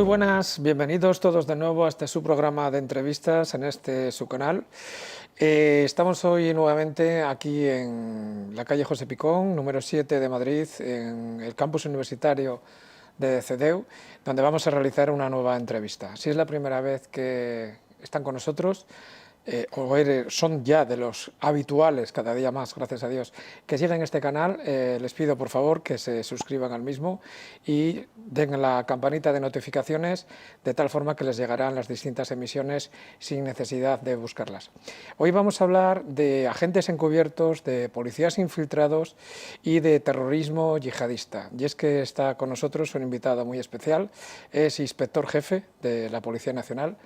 Muy buenas, bienvenidos todos de nuevo a este su programa de entrevistas en este su canal. Estamos hoy nuevamente aquí en la calle José Picón, número 7 de Madrid, en el campus universitario de CEDEU, donde vamos a realizar una nueva entrevista. Si es la primera vez que están con nosotros, son ya de los habituales, cada día más, gracias a Dios, que siguen este canal, les pido por favor que se suscriban al mismo y den la campanita de notificaciones de tal forma que les llegarán las distintas emisiones sin necesidad de buscarlas. Hoy vamos a hablar de agentes encubiertos, de policías infiltrados y de terrorismo yihadista. Y es que está con nosotros un invitado muy especial, es inspector jefe de la Policía Nacional,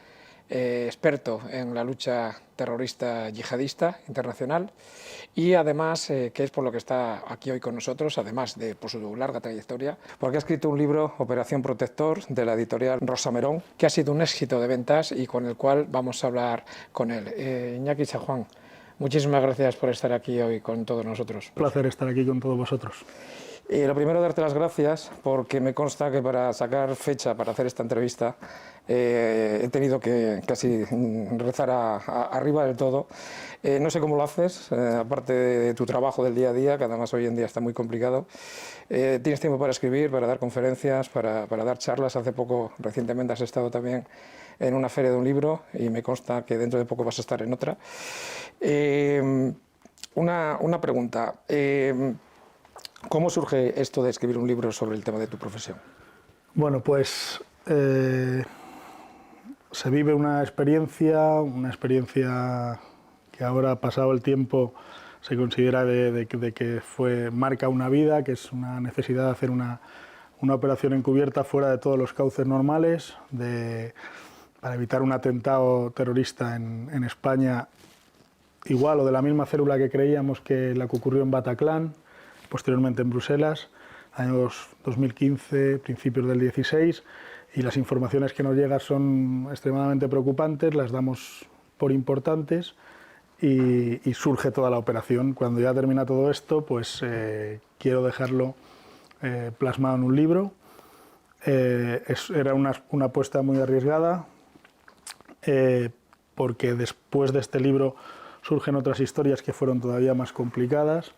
experto en la lucha terrorista yihadista internacional y además que es por lo que está aquí hoy con nosotros, además de por su larga trayectoria, porque ha escrito un libro, Operación Protector, de la editorial Rosa Merón, que ha sido un éxito de ventas y con el cual vamos a hablar con él. Iñaki San Juan, muchísimas gracias por estar aquí hoy con todos nosotros. Un placer estar aquí con todos vosotros. Lo primero, darte las gracias porque me consta que para sacar fecha para hacer esta entrevista he tenido que casi rezar arriba del todo. No sé cómo lo haces, aparte de tu trabajo del día a día, que además hoy en día está muy complicado. ¿Tienes tiempo para escribir, para dar conferencias, para dar charlas? Hace poco, recientemente, has estado también en una feria de un libro y me consta que dentro de poco vas a estar en otra. Una pregunta. ¿Cómo surge esto de escribir un libro sobre el tema de tu profesión? Bueno, pues se vive una experiencia que ahora, pasado el tiempo, se considera de que marca una vida, que es una necesidad de hacer una operación encubierta fuera de todos los cauces normales, para evitar un atentado terrorista en España, igual o de la misma célula que creíamos que la que ocurrió en Bataclan, posteriormente en Bruselas, años 2015, principios del 16, y las informaciones que nos llegan son extremadamente preocupantes, las damos por importantes y surge toda la operación. Cuando ya termina todo esto, pues quiero dejarlo plasmado en un libro. Era una apuesta muy arriesgada, porque después de este libro surgen otras historias que fueron todavía más complicadas.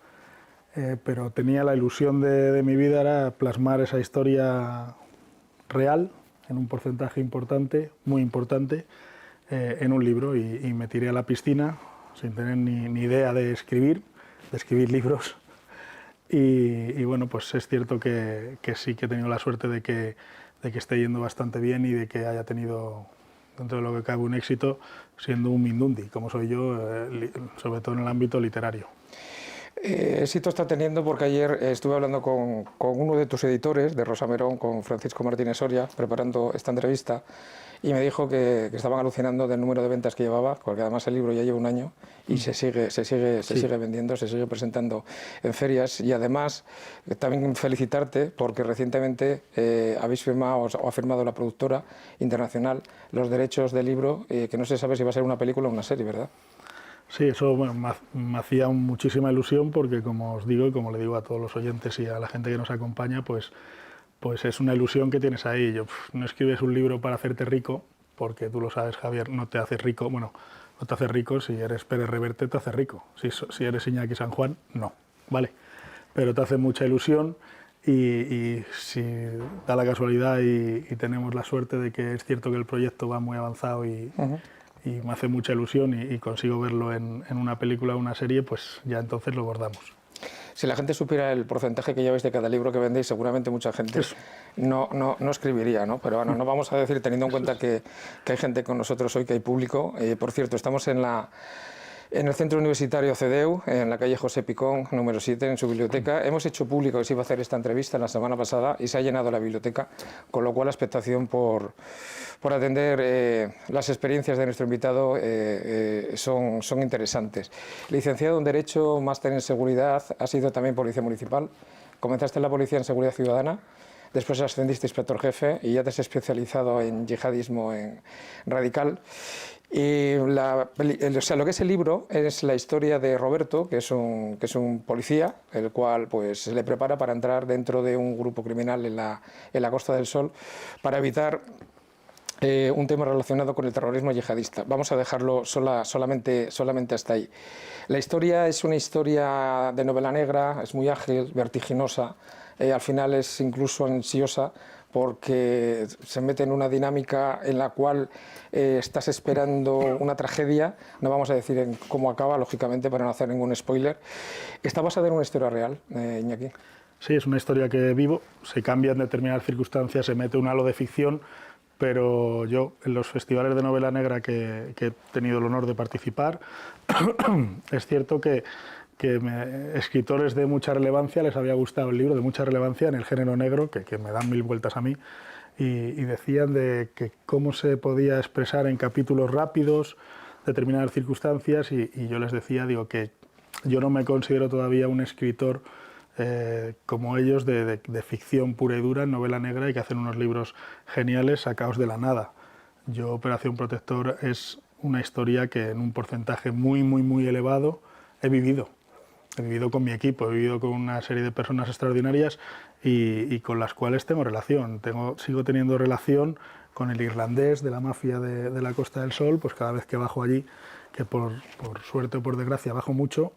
Pero tenía la ilusión de mi vida, era plasmar esa historia real, en un porcentaje importante, muy importante, en un libro, y me tiré a la piscina sin tener ni idea de escribir libros, y bueno, pues es cierto que sí que he tenido la suerte de que esté yendo bastante bien y de que haya tenido, dentro de lo que cabe, un éxito, siendo un mindundi, como soy yo, sobre todo en el ámbito literario. Éxito está teniendo porque ayer estuve hablando con uno de tus editores, de Rosa Merón, con Francisco Martínez Soria, preparando esta entrevista, y me dijo que estaban alucinando del número de ventas que llevaba, porque además el libro ya lleva un año y se sigue vendiendo, se sigue presentando en ferias, y además también felicitarte porque recientemente habéis firmado o ha firmado la productora internacional los derechos del libro, que no se sabe si va a ser una película o una serie, ¿verdad? Sí, eso bueno, me hacía muchísima ilusión porque, como os digo y como le digo a todos los oyentes y a la gente que nos acompaña, pues es una ilusión que tienes ahí. No escribes un libro para hacerte rico, porque tú lo sabes, Javier, no te haces rico. Bueno, no te haces rico, si eres Pérez Reverte te haces rico. Si eres Iñaki San Juan, no, ¿vale? Pero te hace mucha ilusión y si da la casualidad y tenemos la suerte de que es cierto que el proyecto va muy avanzado y me hace mucha ilusión y consigo verlo en una película o una serie, pues ya entonces lo bordamos. Si la gente supiera el porcentaje que lleváis de cada libro que vendéis, seguramente mucha gente no escribiría, ¿no? Pero bueno, no vamos a decir, teniendo en cuenta que hay gente con nosotros hoy, que hay público. Por cierto, estamos en el Centro Universitario CEDEU, en la calle José Picón, número 7, en su biblioteca. Hemos hecho público que se iba a hacer esta entrevista la semana pasada y se ha llenado la biblioteca, con lo cual la expectación por atender las experiencias de nuestro invitado son interesantes. Licenciado en Derecho, máster en Seguridad, ha sido también policía municipal. Comenzaste en la Policía en Seguridad Ciudadana, después ascendiste a inspector jefe y ya te has especializado en yihadismo radical. O sea, lo que es el libro es la historia de Roberto, que es un policía, el cual pues se le prepara para entrar dentro de un grupo criminal en la Costa del Sol para evitar un tema relacionado con el terrorismo yihadista. Vamos a dejarlo solamente hasta ahí. La historia es una historia de novela negra, es muy ágil, vertiginosa, al final es incluso ansiosa, porque se mete en una dinámica en la cual estás esperando una tragedia. No vamos a decir en cómo acaba, lógicamente, para no hacer ningún spoiler. Está basada en una historia real, Iñaki. Sí, es una historia que vivo, se cambia en determinadas circunstancias, se mete un halo de ficción, pero yo en los festivales de novela negra que he tenido el honor de participar, es cierto que escritores de mucha relevancia les había gustado el libro, de mucha relevancia en el género negro, que me dan mil vueltas a mí, y decían de que cómo se podía expresar en capítulos rápidos determinadas circunstancias, y yo les decía, digo, que yo no me considero todavía un escritor como ellos de ficción pura y dura, en novela negra, y que hacen unos libros geniales sacados de la nada. Yo, Operación Protector, es una historia que en un porcentaje muy elevado he vivido. He vivido con mi equipo, he vivido con una serie de personas extraordinarias y con las cuales tengo relación. Sigo teniendo relación con el irlandés de la mafia de la Costa del Sol, pues cada vez que bajo allí, que por suerte o por desgracia bajo mucho,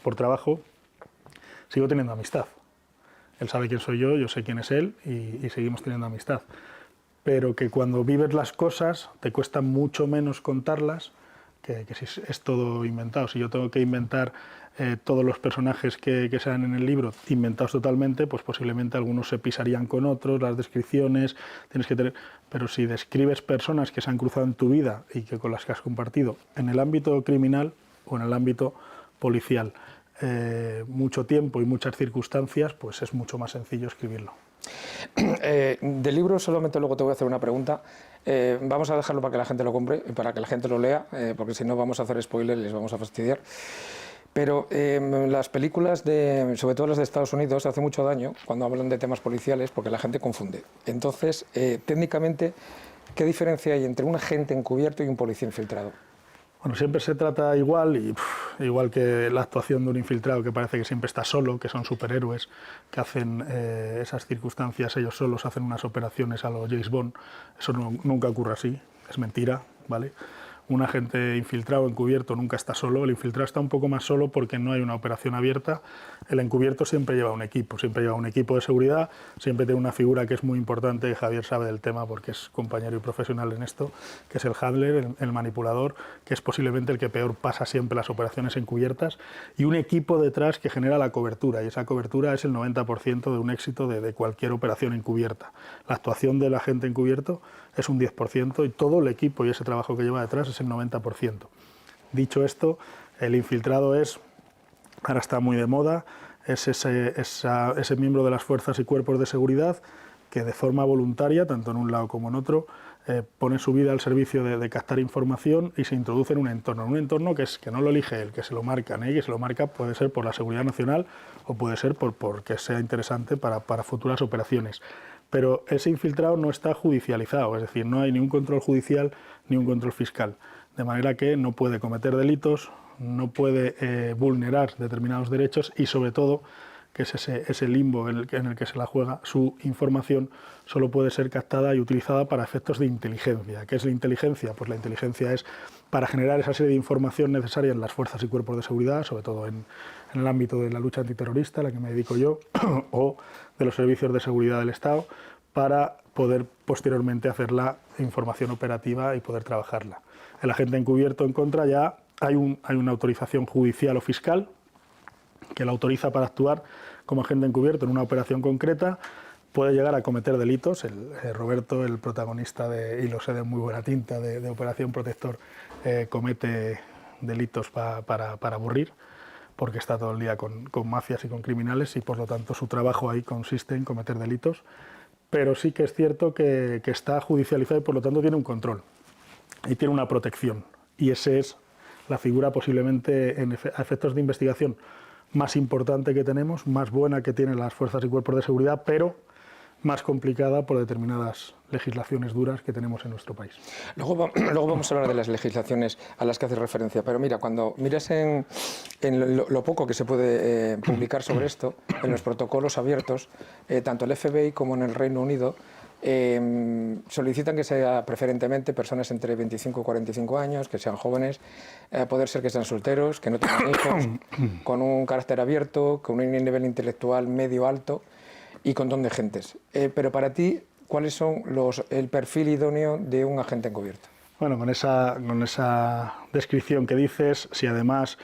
por trabajo, sigo teniendo amistad. Él sabe quién soy yo sé quién es él y seguimos teniendo amistad. Pero que cuando vives las cosas te cuesta mucho menos contarlas que si es todo inventado. Si yo tengo que inventar todos los personajes que sean en el libro, inventados totalmente, pues posiblemente algunos se pisarían con otros, las descripciones, tienes que tener... Pero si describes personas que se han cruzado en tu vida y que con las que has compartido en el ámbito criminal o en el ámbito policial, mucho tiempo y muchas circunstancias, pues es mucho más sencillo escribirlo. Del libro solamente luego te voy a hacer una pregunta. Vamos a dejarlo para que la gente lo compre, para que la gente lo lea, porque si no vamos a hacer spoilers y les vamos a fastidiar. Pero las películas, sobre todo las de Estados Unidos, hace mucho daño cuando hablan de temas policiales porque la gente confunde. Entonces, técnicamente, ¿qué diferencia hay entre un agente encubierto y un policía infiltrado? Bueno, siempre se trata igual, igual que la actuación de un infiltrado que parece que siempre está solo, que son superhéroes, que hacen esas circunstancias ellos solos, hacen unas operaciones a los James Bond. Eso nunca ocurre así, es mentira, ¿vale? Un agente infiltrado, encubierto, nunca está solo. El infiltrado está un poco más solo porque no hay una operación abierta. El encubierto siempre lleva un equipo de seguridad, siempre tiene una figura que es muy importante, Javier sabe del tema porque es compañero y profesional en esto, que es el handler, el manipulador, que es posiblemente el que peor pasa siempre las operaciones encubiertas, y un equipo detrás que genera la cobertura, y esa cobertura es el 90% de un éxito de cualquier operación encubierta. La actuación del agente encubierto es un 10% y todo el equipo y ese trabajo que lleva detrás es el 90%. Dicho esto, el infiltrado ahora está muy de moda, es ese miembro de las fuerzas y cuerpos de seguridad que de forma voluntaria, tanto en un lado como en otro, pone su vida al servicio de captar información y se introduce en un entorno que no lo elige él, que se lo marcan, y que se lo marca puede ser por la seguridad nacional o puede ser porque sea interesante para futuras operaciones. Pero ese infiltrado no está judicializado, es decir, no hay ni un control judicial ni un control fiscal, de manera que no puede cometer delitos, no puede vulnerar determinados derechos y, sobre todo, que es ese limbo en el que se la juega, su información solo puede ser captada y utilizada para efectos de inteligencia. ¿Qué es la inteligencia? Pues la inteligencia es para generar esa serie de información necesaria en las fuerzas y cuerpos de seguridad, sobre todo en el ámbito de la lucha antiterrorista, a la que me dedico yo, o de los servicios de seguridad del Estado, para poder posteriormente hacer la información operativa y poder trabajarla. El agente encubierto, en contra, ya hay una autorización judicial o fiscal que la autoriza para actuar como agente encubierto en una operación concreta. Puede llegar a cometer delitos. Roberto, el protagonista y lo sé de muy buena tinta, de Operación Protector, comete delitos para aburrir, porque está todo el día con mafias y con criminales y por lo tanto su trabajo ahí consiste en cometer delitos. Pero sí que es cierto que está judicializado y por lo tanto tiene un control y tiene una protección. Y esa es la figura posiblemente a efectos de investigación más importante que tenemos, más buena que tienen las fuerzas y cuerpos de seguridad, pero más complicada por determinadas legislaciones duras que tenemos en nuestro país. Luego vamos a hablar de las legislaciones a las que haces referencia, pero mira, cuando miras en lo poco que se puede publicar sobre esto, en los protocolos abiertos, tanto el FBI como en el Reino Unido, solicitan que sea preferentemente personas entre 25 y 45 años, que sean jóvenes, poder ser que sean solteros, que no tengan hijos, con un carácter abierto, con un nivel intelectual medio alto y con don de gentes. Pero para ti, ¿cuáles son el perfil idóneo de un agente encubierto? Bueno, con esa descripción que dices, si además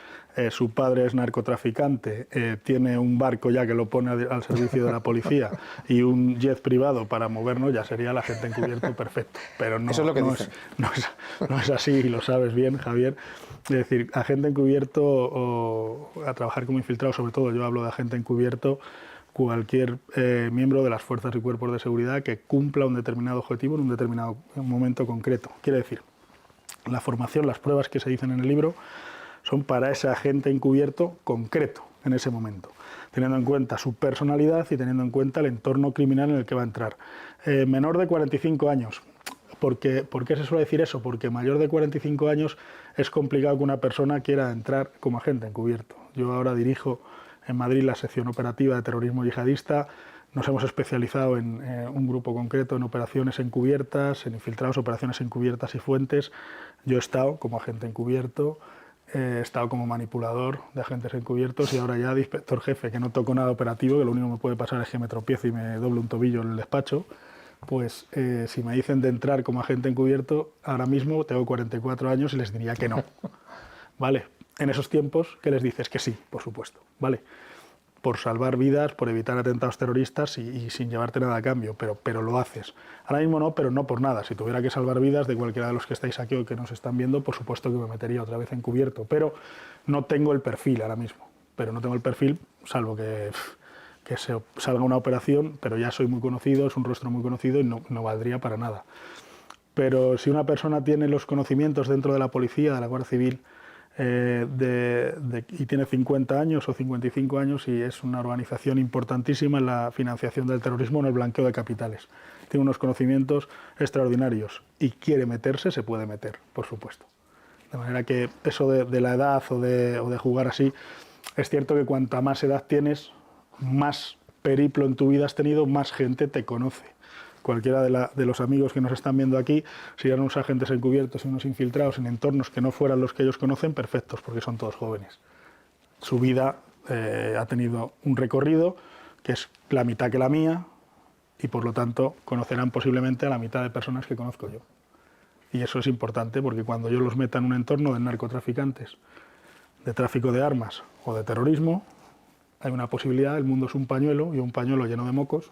su padre es narcotraficante, tiene un barco ya que lo pone al servicio de la policía y un jet privado para movernos, ya sería el agente encubierto perfecto. Pero no, eso es lo que no es así, y lo sabes bien, Javier. Es decir, agente encubierto o a trabajar como infiltrado, sobre todo yo hablo de agente encubierto, cualquier miembro de las fuerzas y cuerpos de seguridad que cumpla un determinado objetivo en un determinado momento concreto. Quiere decir, la formación, las pruebas que se dicen en el libro son para ese agente encubierto concreto en ese momento, teniendo en cuenta su personalidad y teniendo en cuenta el entorno criminal en el que va a entrar. Menor de 45 años. ¿Por qué se suele decir eso? Porque mayor de 45 años es complicado que una persona quiera entrar como agente encubierto. Yo ahora dirijo en Madrid la sección operativa de terrorismo yihadista. Nos hemos especializado en un grupo concreto en operaciones encubiertas, en infiltrados, operaciones encubiertas y fuentes. Yo he estado como agente encubierto, he estado como manipulador de agentes encubiertos y ahora ya de inspector jefe, que no toco nada operativo, que lo único que me puede pasar es que me tropiezo y me doble un tobillo en el despacho. Pues si me dicen de entrar como agente encubierto, ahora mismo tengo 44 años y les diría que no. ¿Vale? En esos tiempos, ¿qué les dices? Que sí, por supuesto, ¿vale? Por salvar vidas, por evitar atentados terroristas y sin llevarte nada a cambio, pero lo haces. Ahora mismo no, pero no por nada. Si tuviera que salvar vidas de cualquiera de los que estáis aquí o que nos están viendo, por supuesto que me metería otra vez encubierto, pero no tengo el perfil ahora mismo. Pero no tengo el perfil, salvo que se salga una operación, pero ya soy muy conocido, es un rostro muy conocido y no valdría para nada. Pero si una persona tiene los conocimientos dentro de la policía, de la Guardia Civil, y tiene 50 años o 55 años y es una organización importantísima en la financiación del terrorismo, en el blanqueo de capitales. Tiene unos conocimientos extraordinarios y quiere meterse, se puede meter, por supuesto. De manera que eso de la edad o de jugar así, es cierto que cuanta más edad tienes, más periplo en tu vida has tenido, más gente te conoce. Cualquiera de los amigos que nos están viendo aquí, si eran unos agentes encubiertos y unos infiltrados en entornos que no fueran los que ellos conocen, perfectos, porque son todos jóvenes. Su vida ha tenido un recorrido que es la mitad que la mía y por lo tanto conocerán posiblemente a la mitad de personas que conozco yo. Y eso es importante porque cuando yo los meta en un entorno de narcotraficantes, de tráfico de armas o de terrorismo, hay una posibilidad, el mundo es un pañuelo y un pañuelo lleno de mocos,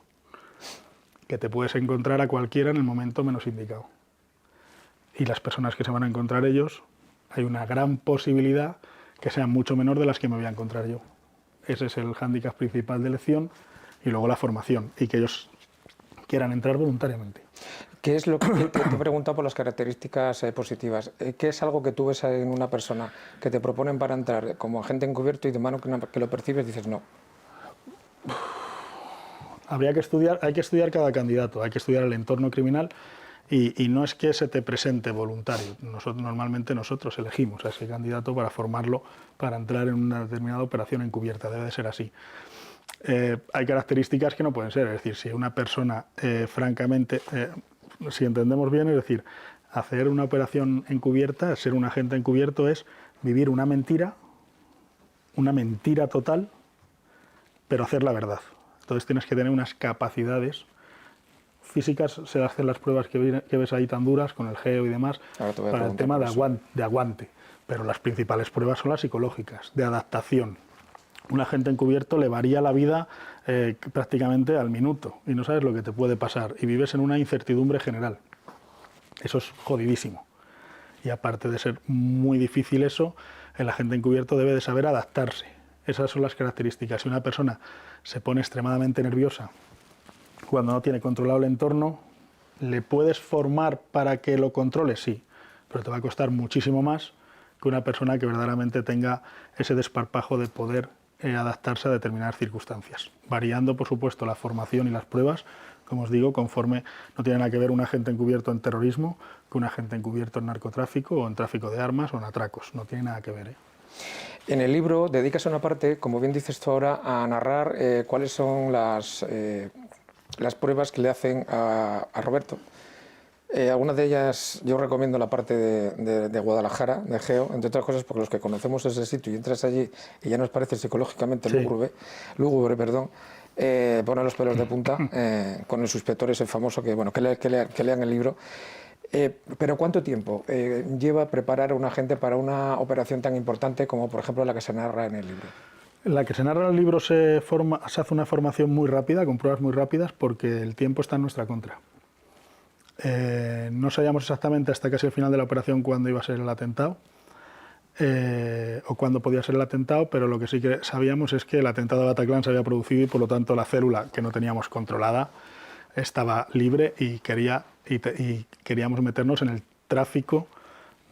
que te puedes encontrar a cualquiera en el momento menos indicado. Y las personas que se van a encontrar ellos, hay una gran posibilidad que sean mucho menor de las que me voy a encontrar yo. Ese es el hándicap principal de elección y luego la formación y que ellos quieran entrar voluntariamente. ¿Qué es lo que te he preguntado por las características positivas? ¿Qué es algo que tú ves en una persona que te proponen para entrar como agente encubierto y de mano que lo percibes dices no? Hay que estudiar cada candidato, hay que estudiar el entorno criminal y no es que se te presente voluntario. Normalmente nosotros elegimos a ese candidato para formarlo para entrar en una determinada operación encubierta, debe de ser así. Hay características que no pueden ser, es decir, si una persona francamente, si entendemos bien, es decir, hacer una operación encubierta, ser un agente encubierto es vivir una mentira total, pero hacer la verdad. Entonces tienes que tener unas capacidades físicas, se hacen las pruebas que ves ahí tan duras con el geo y demás, para el tema de aguante. Pero las principales pruebas son las psicológicas, de adaptación. Un agente encubierto le varía la vida prácticamente al minuto y no sabes lo que te puede pasar y vives en una incertidumbre general. Eso es jodidísimo. Y aparte de ser muy difícil eso, el agente encubierto debe de saber adaptarse. Esas son las características. Si una persona se pone extremadamente nerviosa cuando no tiene controlado el entorno, ¿le puedes formar para que lo controle? Sí, pero te va a costar muchísimo más que una persona que verdaderamente tenga ese desparpajo de poder adaptarse a determinadas circunstancias, variando, por supuesto, la formación y las pruebas como os digo, conforme no tiene nada que ver un agente encubierto en terrorismo que un agente encubierto en narcotráfico o en tráfico de armas o en atracos, no tiene nada que ver, ¿eh? En el libro dedicas una parte, como bien dices tú ahora, a narrar cuáles son las pruebas que le hacen a Roberto. Algunas de ellas, yo recomiendo la parte de Guadalajara, de Geo, entre otras cosas porque los que conocemos ese sitio y entras allí y ya nos parece psicológicamente Sí. lúgubre, pone los pelos de punta con el suspector ese famoso que, bueno, que lean el libro. Pero ¿cuánto tiempo lleva preparar a un agente para una operación tan importante como, por ejemplo, la que se narra en el libro? En la que se narra en el libro se hace una formación muy rápida, con pruebas muy rápidas, porque el tiempo está en nuestra contra. No sabíamos exactamente hasta casi el final de la operación cuándo iba a ser el atentado, o cuándo podía ser el atentado, pero lo que sí que sabíamos es que el atentado de Bataclan se había producido y por lo tanto la célula que no teníamos controlada estaba libre y queríamos meternos en el tráfico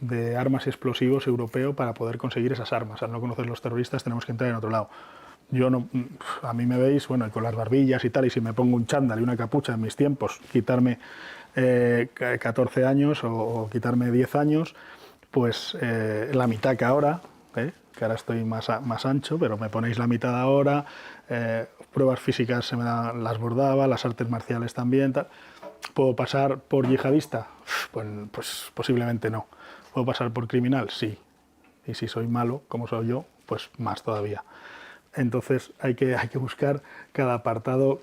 de armas y explosivos europeo para poder conseguir esas armas. Al no conocer los terroristas tenemos que entrar en otro lado. Yo no, a mí me veis, bueno, con las barbillas y tal, y si me pongo un chándal y una capucha en mis tiempos, quitarme 14 años o quitarme 10 años, pues la mitad que ahora, que ahora estoy más ancho, pero me ponéis la mitad ahora, pruebas físicas se me dan, las bordaba, las artes marciales también, tal. ¿Puedo pasar por yihadista? Pues posiblemente no. ¿Puedo pasar por criminal? Sí. Y si soy malo, como soy yo, pues más todavía. Entonces hay que buscar cada apartado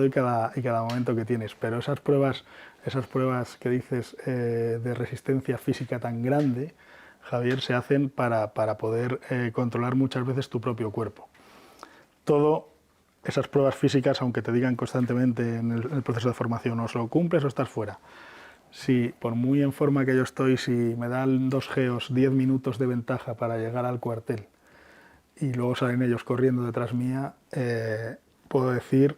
y cada momento que tienes. Pero esas pruebas que dices de resistencia física tan grande, Javier, se hacen para poder controlar muchas veces tu propio cuerpo. Esas pruebas físicas, aunque te digan constantemente en el proceso de formación, o se lo cumples o estás fuera. Si por muy en forma que yo estoy, si me dan 2 geos 10 minutos de ventaja para llegar al cuartel y luego salen ellos corriendo detrás mía, puedo decir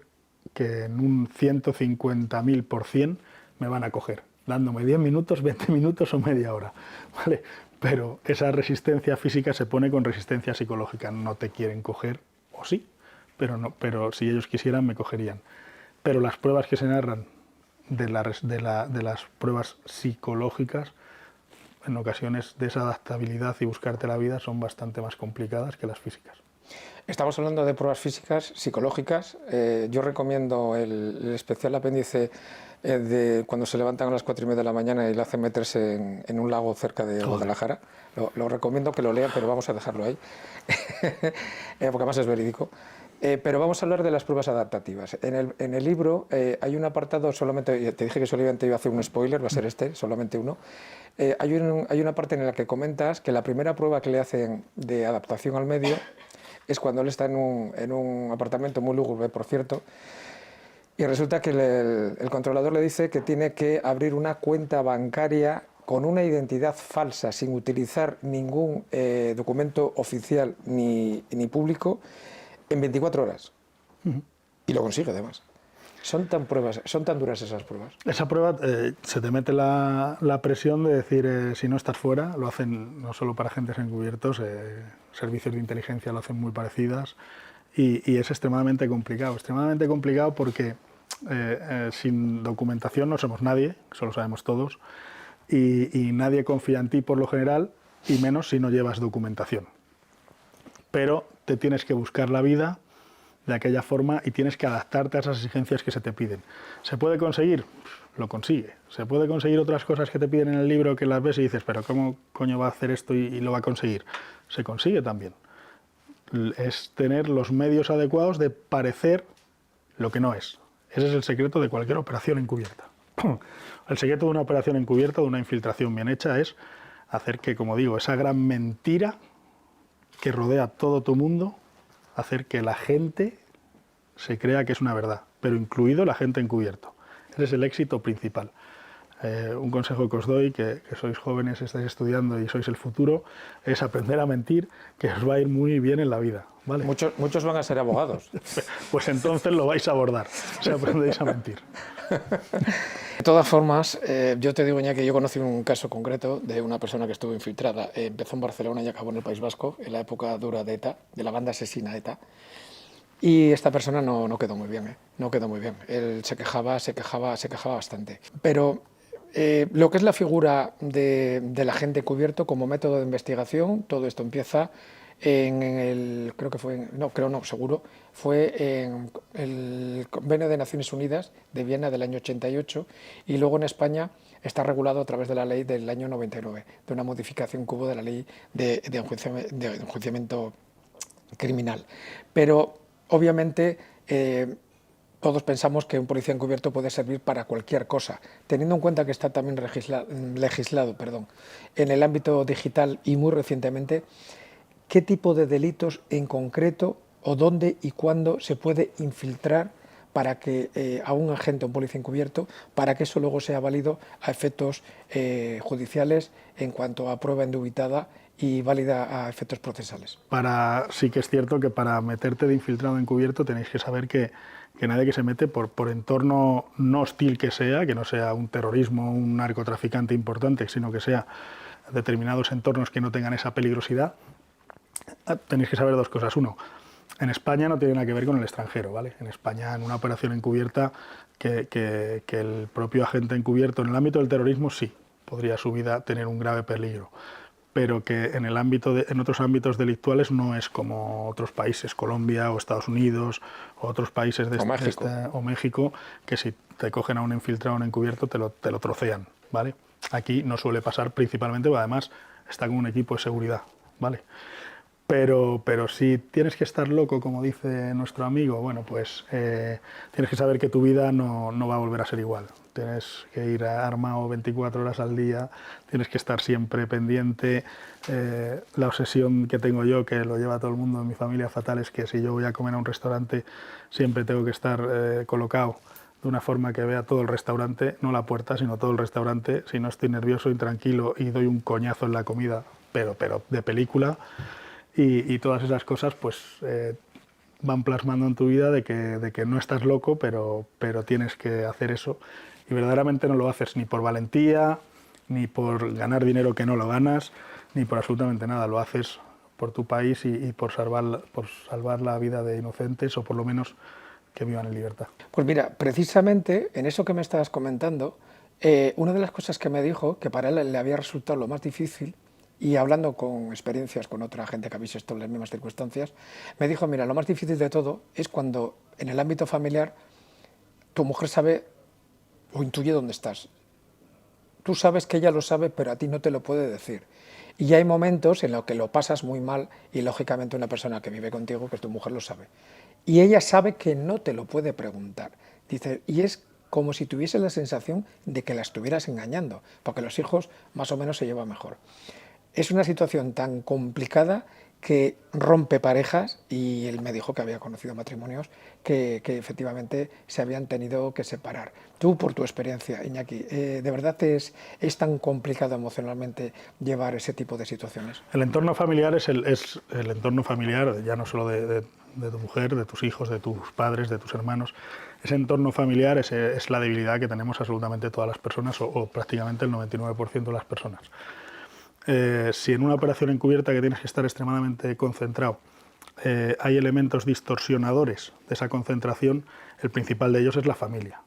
que en un 150.000% me van a coger, dándome 10 minutos, 20 minutos o media hora, ¿vale? Pero esa resistencia física se pone con resistencia psicológica. No te quieren coger, o sí, pero si ellos quisieran me cogerían. Pero las pruebas que se narran de las pruebas psicológicas, en ocasiones de esa adaptabilidad y buscarte la vida, son bastante más complicadas que las físicas. Estamos hablando de pruebas físicas, psicológicas. Yo recomiendo el especial apéndice de cuando se levantan a las 4:30 de la mañana y le hacen meterse en un lago cerca de Guadalajara. Lo recomiendo que lo lean, pero vamos a dejarlo ahí, porque además es verídico. Pero vamos a hablar de las pruebas adaptativas. En el libro hay un apartado, solamente te dije que solamente iba a hacer un spoiler, va a ser solamente uno. Hay una parte en la que comentas que la primera prueba que le hacen de adaptación al medio es cuando él está en un apartamento muy lúgubre, por cierto, y resulta que el controlador le dice que tiene que abrir una cuenta bancaria con una identidad falsa, sin utilizar ningún documento oficial ni público, en 24 horas. Y lo consigue, además. ¿Son tan duras esas pruebas? Esa prueba se te mete la presión de decir, si no estás fuera, lo hacen no solo para agentes encubiertos, servicios de inteligencia lo hacen muy parecidas, y es extremadamente complicado porque sin documentación no somos nadie, eso lo sabemos todos, y nadie confía en ti por lo general, y menos si no llevas documentación. Pero te tienes que buscar la vida de aquella forma y tienes que adaptarte a esas exigencias que se te piden. ¿Se puede conseguir? Lo consigue. ¿Se puede conseguir otras cosas que te piden en el libro que las ves y dices, pero cómo coño va a hacer esto y lo va a conseguir? Se consigue también. Es tener los medios adecuados de parecer lo que no es. Ese es el secreto de cualquier operación encubierta. El secreto de una operación encubierta, de una infiltración bien hecha, es hacer que, como digo, esa gran mentira que rodea todo tu mundo, hacer que la gente se crea que es una verdad, pero incluido la gente encubierto. Ese es el éxito principal. Un consejo que os doy, que sois jóvenes, estáis estudiando y sois el futuro, es aprender a mentir, que os va a ir muy bien en la vida, ¿vale? Muchos van a ser abogados. Pues entonces lo vais a abordar, si aprendéis a mentir. De todas formas, yo te digo, Iñaki, que yo conocí un caso concreto de una persona que estuvo infiltrada. Empezó en Barcelona y acabó en el País Vasco, en la época dura de ETA, de la banda asesina ETA. Y esta persona no quedó muy bien, no quedó muy bien. Él se quejaba bastante. Pero lo que es la figura del agente encubierto como método de investigación, todo esto empieza creo que fue, seguro, fue en el Convenio de Naciones Unidas de Viena del año 88 y luego en España está regulado a través de la ley del año 99, de una modificación que hubo de la ley de enjuiciamiento criminal. Pero obviamente todos pensamos que un policía encubierto puede servir para cualquier cosa, teniendo en cuenta que está también legislado en el ámbito digital y muy recientemente, qué tipo de delitos en concreto o dónde y cuándo se puede infiltrar para que a un agente, a un policía encubierto, para que eso luego sea válido a efectos judiciales en cuanto a prueba indubitada y válida a efectos procesales. Sí que es cierto que para meterte de infiltrado encubierto tenéis que saber que nadie que se mete por entorno no hostil que no sea un terrorismo, un narcotraficante importante, sino que sea determinados entornos que no tengan esa peligrosidad, tenéis que saber dos cosas. Uno, en España no tiene nada que ver con el extranjero, ¿vale? En España, en una operación encubierta, que el propio agente encubierto en el ámbito del terrorismo sí podría su vida tener un grave peligro, pero que en otros ámbitos delictuales no es como otros países, Colombia o Estados Unidos o otros países o México, que si te cogen a un infiltrado o un encubierto te lo trocean, ¿vale? Aquí no suele pasar principalmente, porque además está con un equipo de seguridad, ¿vale? Pero si tienes que estar loco, como dice nuestro amigo, bueno, pues tienes que saber que tu vida no va a volver a ser igual. Tienes que ir armado 24 horas al día, tienes que estar siempre pendiente. La obsesión que tengo yo, que lo lleva todo el mundo en mi familia fatal, es que si yo voy a comer a un restaurante siempre tengo que estar colocado de una forma que vea todo el restaurante, no la puerta, sino todo el restaurante. Si no estoy nervioso, intranquilo y doy un coñazo en la comida, pero de película. Y todas esas cosas pues van plasmando en tu vida de que no estás loco, pero tienes que hacer eso. Y verdaderamente no lo haces ni por valentía, ni por ganar dinero que no lo ganas, ni por absolutamente nada. Lo haces por tu país y por salvar la vida de inocentes, o por lo menos que vivan en libertad. Pues mira, precisamente en eso que me estabas comentando, una de las cosas que me dijo, que para él le había resultado lo más difícil, y hablando con experiencias con otra gente que habéis estado en las mismas circunstancias, me dijo, mira, lo más difícil de todo es cuando en el ámbito familiar tu mujer sabe o intuye dónde estás. Tú sabes que ella lo sabe, pero a ti no te lo puede decir. Y hay momentos en los que lo pasas muy mal y lógicamente una persona que vive contigo, que es tu mujer, lo sabe. Y ella sabe que no te lo puede preguntar. Dice, y es como si tuviese la sensación de que la estuvieras engañando, porque los hijos más o menos se llevan mejor. Es una situación tan complicada que rompe parejas, y él me dijo que había conocido matrimonios que efectivamente se habían tenido que separar. Tú, por tu experiencia, Iñaki, ¿de verdad es tan complicado emocionalmente llevar ese tipo de situaciones? El entorno familiar es el entorno familiar, ya no solo de tu mujer, de tus hijos, de tus padres, de tus hermanos. Ese entorno familiar es la debilidad que tenemos absolutamente todas las personas, o prácticamente el 99% de las personas. Si en una operación encubierta que tienes que estar extremadamente concentrado hay elementos distorsionadores de esa concentración, el principal de ellos es la familia.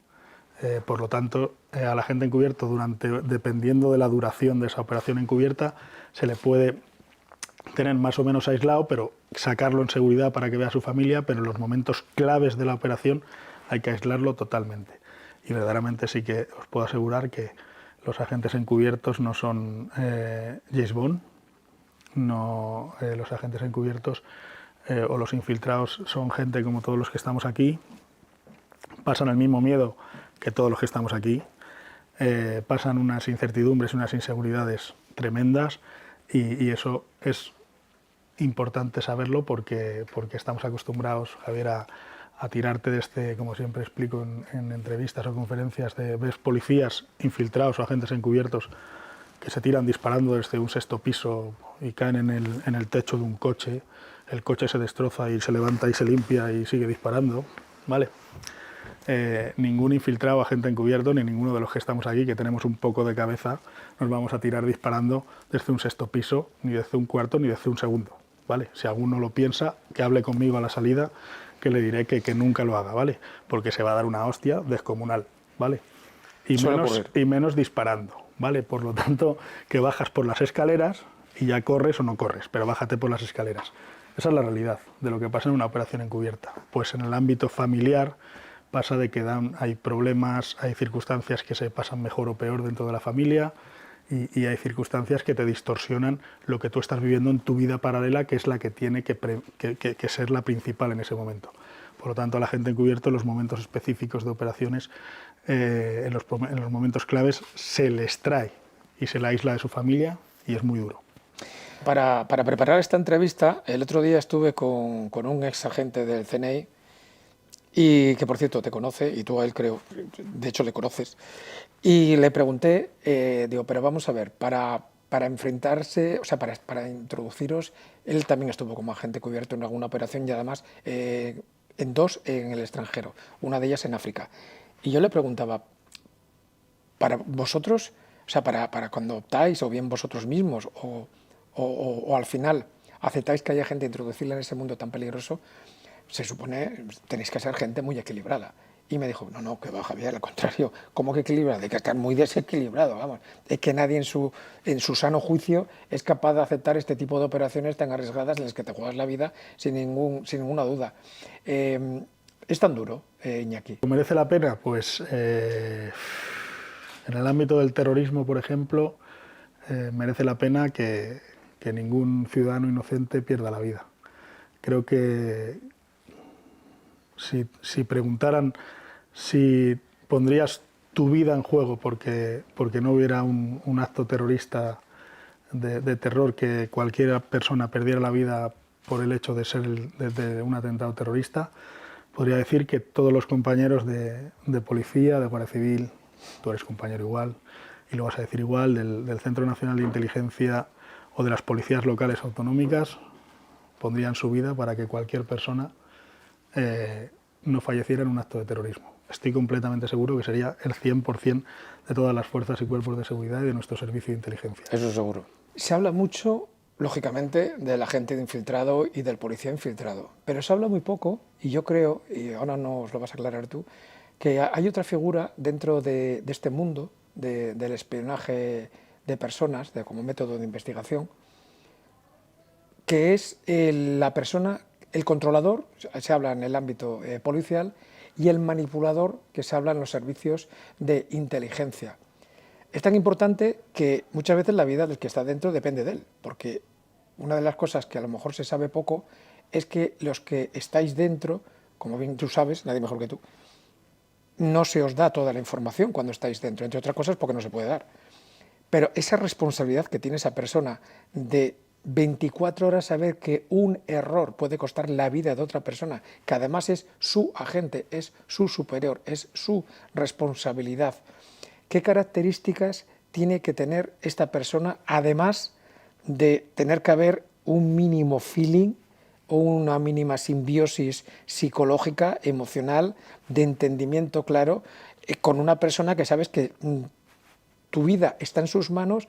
Por lo tanto, al agente encubierto, dependiendo de la duración de esa operación encubierta, se le puede tener más o menos aislado, pero sacarlo en seguridad para que vea a su familia, pero en los momentos claves de la operación hay que aislarlo totalmente. Y verdaderamente sí que os puedo asegurar que los agentes encubiertos no son James Bond, los agentes encubiertos o los infiltrados son gente como todos los que estamos aquí, pasan el mismo miedo que todos los que estamos aquí, pasan unas incertidumbres y unas inseguridades tremendas, y eso es importante saberlo porque estamos acostumbrados, Javier, a tirarte como siempre explico en entrevistas o conferencias, ves policías infiltrados o agentes encubiertos que se tiran disparando desde un sexto piso y caen en el techo de un coche, el coche se destroza y se levanta y se limpia y sigue disparando, ¿vale? Ningún infiltrado, agente encubierto, ni ninguno de los que estamos aquí, que tenemos un poco de cabeza, nos vamos a tirar disparando desde un sexto piso, ni desde un cuarto, ni desde un segundo, ¿vale? Si alguno lo piensa, que hable conmigo a la salida, que le diré que nunca lo haga, ¿vale? Porque se va a dar una hostia descomunal, ¿vale? Y menos disparando, ¿vale? Por lo tanto, que bajas por las escaleras y ya corres o no corres, pero bájate por las escaleras. Esa es la realidad de lo que pasa en una operación encubierta. Pues en el ámbito familiar pasa de que hay problemas, hay circunstancias que se pasan mejor o peor dentro de la familia y hay circunstancias que te distorsionan lo que tú estás viviendo en tu vida paralela, que es la que tiene que ser la principal en ese momento. Por lo tanto, a la gente encubierto en los momentos específicos de operaciones, en los momentos claves, se les trae y se la aísla de su familia y es muy duro. Para preparar esta entrevista, el otro día estuve con un ex agente del CNI y que, por cierto, te conoce y tú a él creo, de hecho le conoces, y le pregunté, digo, pero vamos a ver, para enfrentarse, o sea, para introduciros, él también estuvo como agente cubierto en alguna operación y además en dos en el extranjero, una de ellas en África. Y yo le preguntaba, para vosotros, o sea, para cuando optáis, o bien vosotros mismos, o al final aceptáis que haya gente introducirla en ese mundo tan peligroso, se supone tenéis que ser gente muy equilibrada. Y me dijo, no, que va, Javier, al contrario, ¿cómo que equilibrado? Hay que estar muy desequilibrado, vamos. Es que nadie en su sano juicio es capaz de aceptar este tipo de operaciones tan arriesgadas en las que te juegas la vida sin ninguna duda. ¿Es tan duro, Iñaki? ¿Merece la pena? Pues en el ámbito del terrorismo, por ejemplo, merece la pena que ningún ciudadano inocente pierda la vida. Creo que si preguntaran si pondrías tu vida en juego porque no hubiera un acto terrorista de terror, que cualquier persona perdiera la vida por el hecho de ser de un atentado terrorista, podría decir que todos los compañeros de policía, de Guardia Civil, tú eres compañero igual, y lo vas a decir igual, del Centro Nacional de Inteligencia o de las policías locales autonómicas, pondrían su vida para que cualquier persona no falleciera en un acto de terrorismo. Estoy completamente seguro que sería el 100% de todas las fuerzas y cuerpos de seguridad y de nuestro servicio de inteligencia. Eso seguro. Se habla mucho, lógicamente, del agente infiltrado y del policía infiltrado, pero se habla muy poco, y yo creo, y ahora nos lo vas a aclarar tú, que hay otra figura dentro de este mundo del espionaje de personas, como método de investigación, que es la persona, el controlador, se habla en el ámbito policial, y el manipulador, que se habla en los servicios de inteligencia. Es tan importante que muchas veces la vida del que está dentro depende de él, porque una de las cosas que a lo mejor se sabe poco es que los que estáis dentro, como bien tú sabes, nadie mejor que tú, no se os da toda la información cuando estáis dentro, entre otras cosas porque no se puede dar. Pero esa responsabilidad que tiene esa persona de 24 horas saber que un error puede costar la vida de otra persona, que además es su agente, es su superior, es su responsabilidad. ¿Qué características tiene que tener esta persona, además de tener que haber un mínimo feeling o una mínima simbiosis psicológica, emocional, de entendimiento claro, con una persona que sabes que tu vida está en sus manos,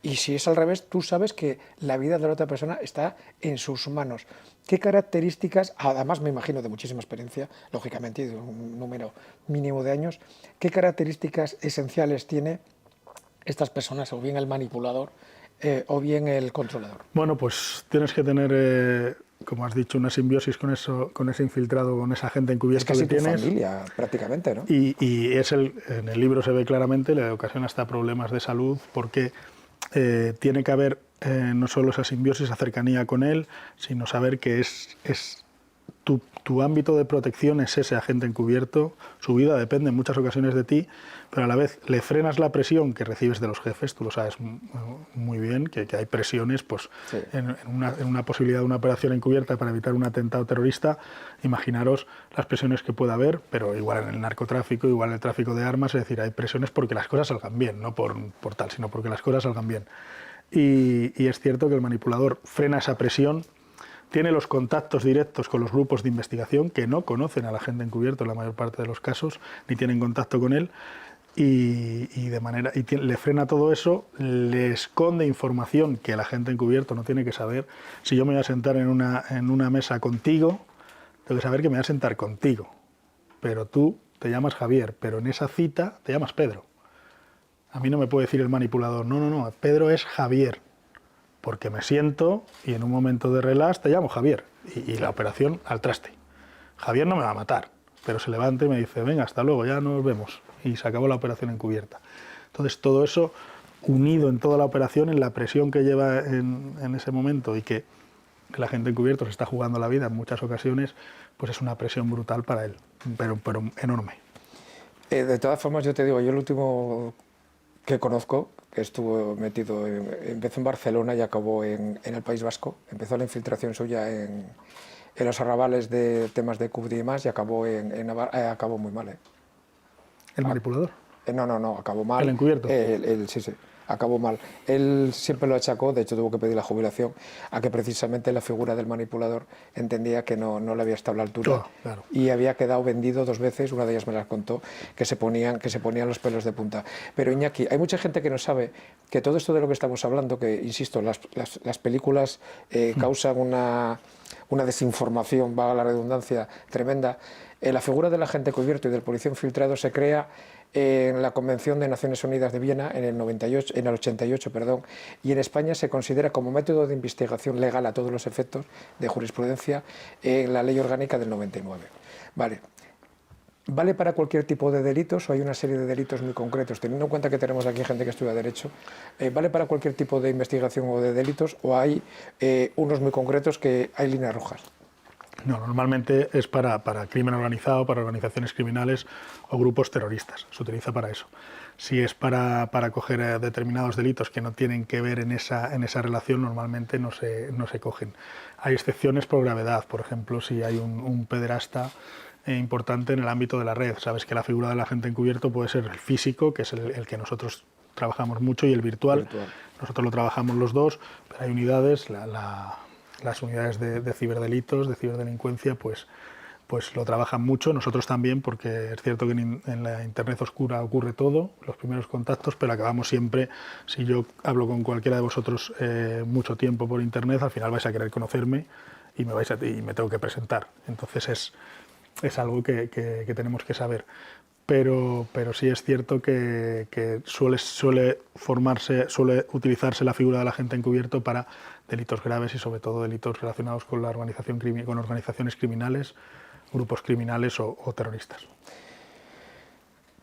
y si es al revés, tú sabes que la vida de la otra persona está en sus manos? ¿Qué características, además me imagino de muchísima experiencia, lógicamente, y de un número mínimo de años, qué características esenciales tiene estas personas, o bien el manipulador o bien el controlador? Bueno, pues tienes que tener, como has dicho, una simbiosis con ese infiltrado, con esa gente encubierta que tienes. Es casi tu familia, prácticamente, ¿no? Y en el libro se ve claramente, le ocasiona hasta problemas de salud, porque tiene que haber no solo esa simbiosis, esa cercanía con él, sino saber que tu ámbito de protección es ese agente encubierto. Su vida depende en muchas ocasiones de ti, pero a la vez le frenas la presión que recibes de los jefes. Tú lo sabes muy bien, que hay presiones, pues, sí. en una posibilidad de una operación encubierta para evitar un atentado terrorista. Imaginaros las presiones que pueda haber, pero igual en el narcotráfico, igual en el tráfico de armas, es decir, hay presiones porque las cosas salgan bien, no por tal, sino porque las cosas salgan bien. Y es cierto que el manipulador frena esa presión, tiene los contactos directos con los grupos de investigación que no conocen al agente encubierto en la mayor parte de los casos, ni tienen contacto con él, y le frena todo eso, le esconde información que el agente encubierto no tiene que saber. Si yo me voy a sentar en una mesa contigo, tengo que saber que me voy a sentar contigo, pero tú te llamas Javier, pero en esa cita te llamas Pedro. A mí no me puede decir el manipulador, no, Pedro es Javier, porque me siento y en un momento de relax te llamo Javier, y la operación al traste. Javier no me va a matar, pero se levanta y me dice, venga, hasta luego, ya nos vemos, y se acabó la operación encubierta. Entonces todo eso unido en toda la operación, en la presión que lleva en ese momento y que la gente encubierto se está jugando la vida en muchas ocasiones, pues es una presión brutal para él, pero enorme. De todas formas, yo te digo, yo el último que conozco, que estuvo metido, empezó en Barcelona y acabó en el País Vasco, empezó la infiltración suya en los arrabales de temas de CUBD y demás y acabó en Navarra, acabó muy mal. ¿El manipulador? No, acabó mal. ¿El encubierto? Sí, acabó mal. Él siempre lo achacó, de hecho tuvo que pedir la jubilación, a que precisamente la figura del manipulador entendía que no le había estado a la altura. Oh, claro. Y había quedado vendido 2 veces, una de ellas me las contó, que se ponían los pelos de punta. Pero Iñaki, hay mucha gente que no sabe que todo esto de lo que estamos hablando, que insisto, las películas causan una desinformación, valga la redundancia, tremenda. La figura del agente encubierto y del policía infiltrado se crea en la Convención de Naciones Unidas de Viena en el 88, y en España se considera como método de investigación legal a todos los efectos de jurisprudencia en la Ley Orgánica del 99. ¿Vale para cualquier tipo de delitos o hay una serie de delitos muy concretos? Teniendo en cuenta que tenemos aquí gente que estudia Derecho, ¿vale para cualquier tipo de investigación o de delitos o hay unos muy concretos que hay líneas rojas? No, normalmente es para crimen organizado, para organizaciones criminales o grupos terroristas. Se utiliza para eso. Si es para coger determinados delitos que no tienen que ver en esa relación, normalmente no se cogen. Hay excepciones por gravedad. Por ejemplo, si hay un pederasta importante en el ámbito de la red. Sabes que la figura del agente encubierto puede ser el físico, que es el que nosotros trabajamos mucho, y el virtual. Nosotros lo trabajamos los dos, pero hay unidades, las unidades de ciberdelitos, de ciberdelincuencia, pues lo trabajan mucho, nosotros también, porque es cierto que en la Internet oscura ocurre todo, los primeros contactos, pero acabamos siempre, si yo hablo con cualquiera de vosotros mucho tiempo por Internet, al final vais a querer conocerme y me tengo que presentar. Entonces es algo que tenemos que saber. Pero sí es cierto que suele utilizarse la figura del agente encubierto para delitos graves y sobre todo delitos relacionados con organizaciones criminales, grupos criminales o terroristas.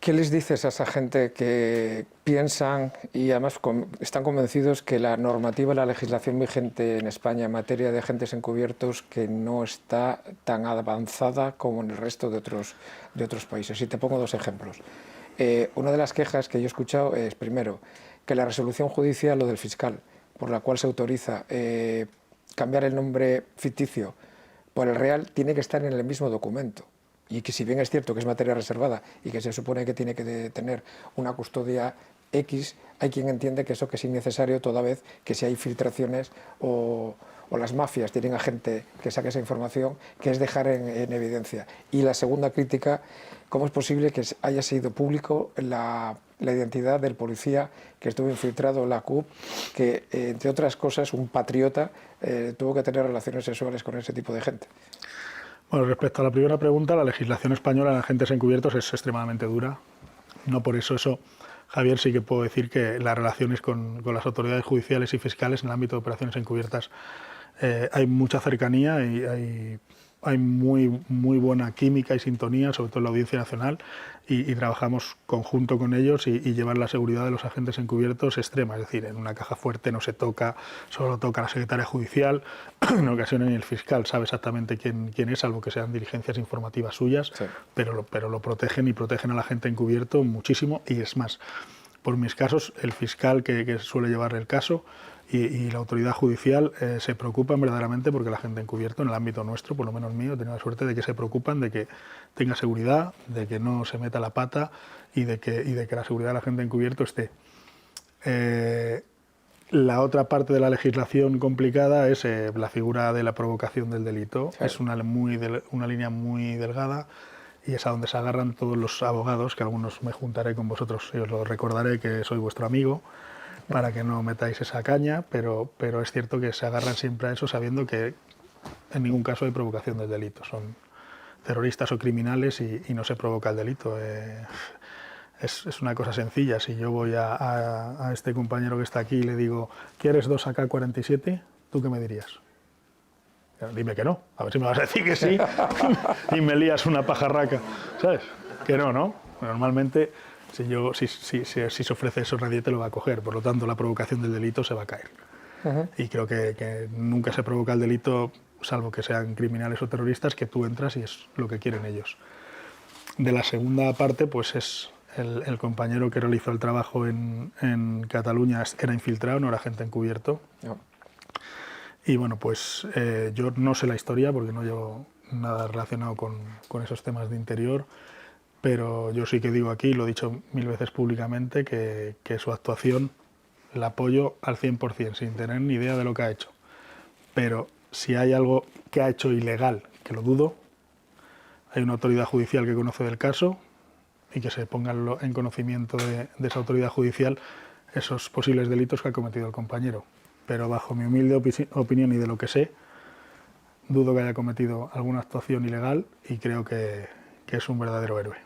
¿Qué les dices a esa gente que piensan y además están convencidos que la normativa, la legislación vigente en España en materia de agentes encubiertos que no está tan avanzada como en el resto de otros países? Y te pongo 2 ejemplos. Una de las quejas que yo he escuchado es, primero, que la resolución judicial, lo del fiscal, por la cual se autoriza cambiar el nombre ficticio por el real, tiene que estar en el mismo documento. Y que si bien es cierto que es materia reservada y que se supone que tiene que tener una custodia X, hay quien entiende que eso que es innecesario toda vez que si hay filtraciones o las mafias tienen a gente que saque esa información, que es dejar en evidencia. Y la segunda crítica, ¿cómo es posible que haya sido público la identidad del policía que estuvo infiltrado en la CUP, que entre otras cosas un patriota tuvo que tener relaciones sexuales con ese tipo de gente? Bueno, respecto a la primera pregunta, la legislación española en agentes encubiertos es extremadamente dura. No por eso, Javier, sí que puedo decir que las relaciones con las autoridades judiciales y fiscales en el ámbito de operaciones encubiertas hay mucha cercanía y hay muy buena química y sintonía, sobre todo en la Audiencia Nacional, y trabajamos conjunto con ellos y llevar la seguridad de los agentes encubiertos extrema, es decir, en una caja fuerte no se toca, solo toca la secretaria judicial, en ocasiones ni el fiscal sabe exactamente quién es, salvo que sean diligencias informativas suyas, sí. pero lo protegen y protegen al agente encubierto muchísimo, y es más, por mis casos, el fiscal que suele llevar el caso y la autoridad judicial se preocupan verdaderamente porque la gente encubierto, en el ámbito nuestro, por lo menos mío, he tenido la suerte de que se preocupan de que tenga seguridad, de que no se meta la pata y de que la seguridad de la gente encubierto esté. La otra parte de la legislación complicada es la figura de la provocación del delito. Sí. Es una línea muy delgada y es a donde se agarran todos los abogados, que algunos me juntaré con vosotros y os lo recordaré que soy vuestro amigo, para que no metáis esa caña, pero es cierto que se agarran siempre a eso sabiendo que en ningún caso hay provocación del delito. terroristas o criminales y no se provoca el delito. Es una cosa sencilla. Si yo voy a este compañero que está aquí y le digo, ¿quieres 2 AK-47? ¿Tú qué me dirías? Dime que no, a ver si me vas a decir que sí y me lías una pajarraca, ¿sabes? Que no, ¿no? Normalmente, si se ofrece eso, nadie te lo va a coger, por lo tanto, la provocación del delito se va a caer. Y creo que nunca se provoca el delito, salvo que sean criminales o terroristas, que tú entras y es lo que quieren ellos. De la segunda parte, pues es el compañero que realizó el trabajo en Cataluña, era infiltrado, no era agente encubierto. No. Y bueno, pues yo no sé la historia porque no llevo nada relacionado con esos temas de interior, pero yo sí que digo aquí, lo he dicho 1000 veces públicamente, que su actuación la apoyo al 100%, sin tener ni idea de lo que ha hecho. Pero si hay algo que ha hecho ilegal, que lo dudo, hay una autoridad judicial que conoce del caso y que se ponga en conocimiento de esa autoridad judicial esos posibles delitos que ha cometido el compañero. Pero bajo mi humilde opinión y de lo que sé, dudo que haya cometido alguna actuación ilegal y creo que es un verdadero héroe.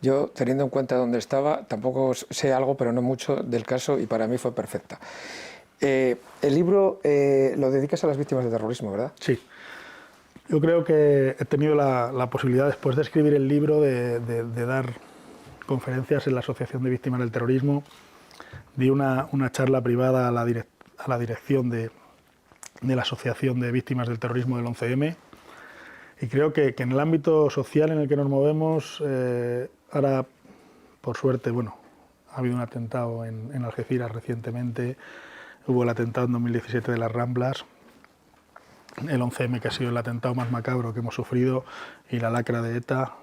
Yo, teniendo en cuenta dónde estaba, tampoco sé algo, pero no mucho del caso, y para mí fue perfecta. El libro lo dedicas a las víctimas del terrorismo, ¿verdad? Sí. Yo creo que he tenido la posibilidad, después de escribir el libro, de dar conferencias en la Asociación de Víctimas del Terrorismo. Di una charla privada a la dirección de la Asociación de Víctimas del Terrorismo del 11M, y creo que en el ámbito social en el que nos movemos, ahora, por suerte, bueno, ha habido un atentado en Algeciras recientemente, hubo el atentado en 2017 de las Ramblas, el 11M, que ha sido el atentado más macabro que hemos sufrido, y la lacra de ETA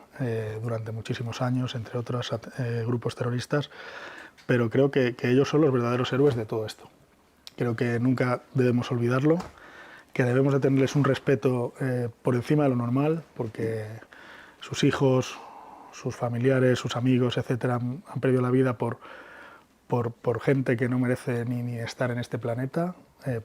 durante muchísimos años, entre otros grupos terroristas, pero creo que ellos son los verdaderos héroes de todo esto. Creo que nunca debemos olvidarlo, que debemos de tenerles un respeto por encima de lo normal, porque sus hijos, sus familiares, sus amigos, etcétera, han perdido la vida por gente que no merece ni estar en este planeta,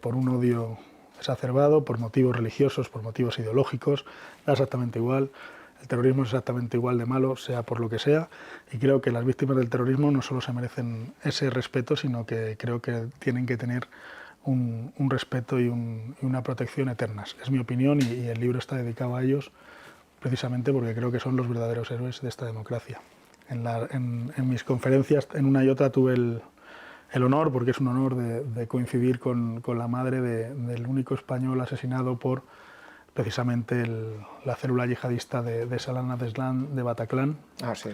por un odio exacerbado, por motivos religiosos, por motivos ideológicos, da exactamente igual. El terrorismo es exactamente igual de malo, sea por lo que sea, y creo que las víctimas del terrorismo no solo se merecen ese respeto, sino que creo que tienen que tener un respeto y una protección eternas. Es mi opinión, y el libro está dedicado a ellos precisamente porque creo que son los verdaderos héroes de esta democracia. En mis conferencias, en una y otra, tuve el honor, porque es un honor, de coincidir con la madre del único español asesinado por precisamente la célula yihadista de Salana Deslan de Bataclan. Ah, sí.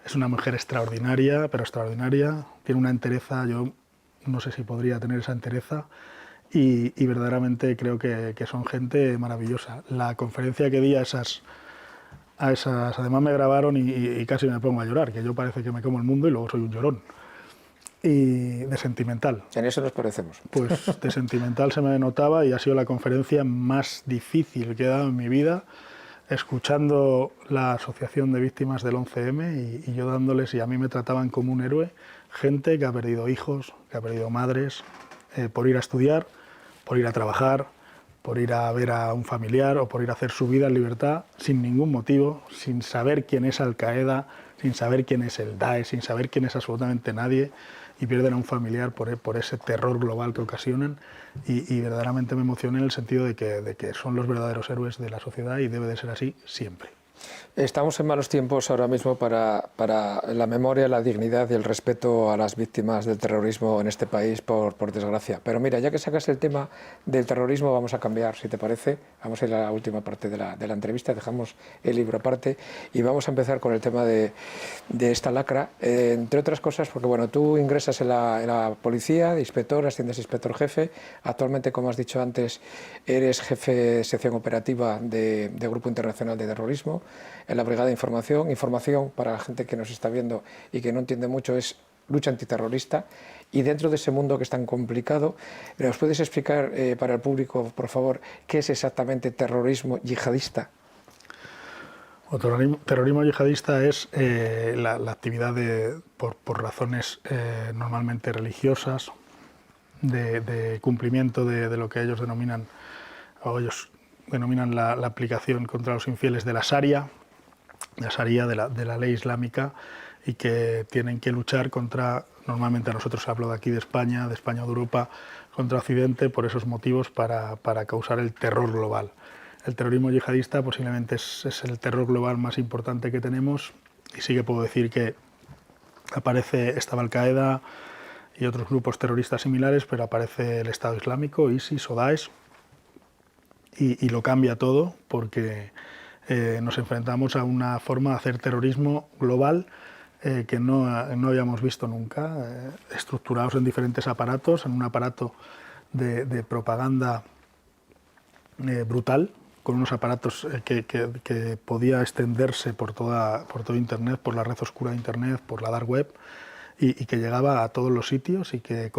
Es una mujer extraordinaria, pero extraordinaria. Tiene una entereza, yo no sé si podría tener esa entereza, y verdaderamente creo que son gente maravillosa. La conferencia que di a esas, además me grabaron y casi me pongo a llorar, que yo parece que me como el mundo y luego soy un llorón. Y de sentimental. En eso nos parecemos. Pues de sentimental se me notaba, y ha sido la conferencia más difícil que he dado en mi vida, escuchando la Asociación de Víctimas del 11M y yo dándoles, y a mí me trataban como un héroe, gente que ha perdido hijos, que ha perdido madres, por ir a estudiar, por ir a trabajar, por ir a ver a un familiar o por ir a hacer su vida en libertad, sin ningún motivo, sin saber quién es Al-Qaeda, sin saber quién es el Daesh, sin saber quién es absolutamente nadie, y pierden a un familiar por ese terror global que ocasionan, y verdaderamente me emocioné en el sentido de que son los verdaderos héroes de la sociedad, y debe de ser así siempre. Estamos en malos tiempos ahora mismo para la memoria, la dignidad y el respeto a las víctimas del terrorismo en este país, por desgracia. Pero mira, ya que sacas el tema del terrorismo, vamos a cambiar, si te parece. Vamos a ir a la última parte de la entrevista, dejamos el libro aparte y vamos a empezar con el tema de esta lacra, entre otras cosas, porque bueno, tú ingresas en la policía, de inspector, asciendes a inspector jefe. Actualmente, como has dicho antes, eres jefe de sección operativa de Grupo Internacional de Terrorismo, en la Brigada de Información, para la gente que nos está viendo y que no entiende mucho, es lucha antiterrorista. Y dentro de ese mundo que es tan complicado, ¿nos puedes explicar para el público, por favor, qué es exactamente terrorismo yihadista? O terrorismo yihadista es la actividad por razones normalmente religiosas, de cumplimiento de lo que ellos denominan, la aplicación contra los infieles de la Sharia, la Sharia, de la ley islámica, y que tienen que luchar contra, normalmente a nosotros hablo de aquí de España o de Europa, contra Occidente por esos motivos para causar el terror global. El terrorismo yihadista posiblemente es el terror global más importante que tenemos, y sí que puedo decir que estaba Al-Qaeda y otros grupos terroristas similares, pero aparece el Estado Islámico, ISIS o Daesh, y lo cambia todo porque nos enfrentamos a una forma de hacer terrorismo global que no habíamos visto nunca, estructurados en diferentes aparatos, en un aparato de propaganda brutal, con unos aparatos que podía extenderse por todo Internet, por la red oscura de Internet, por la dark web, y que llegaba a todos los sitios y que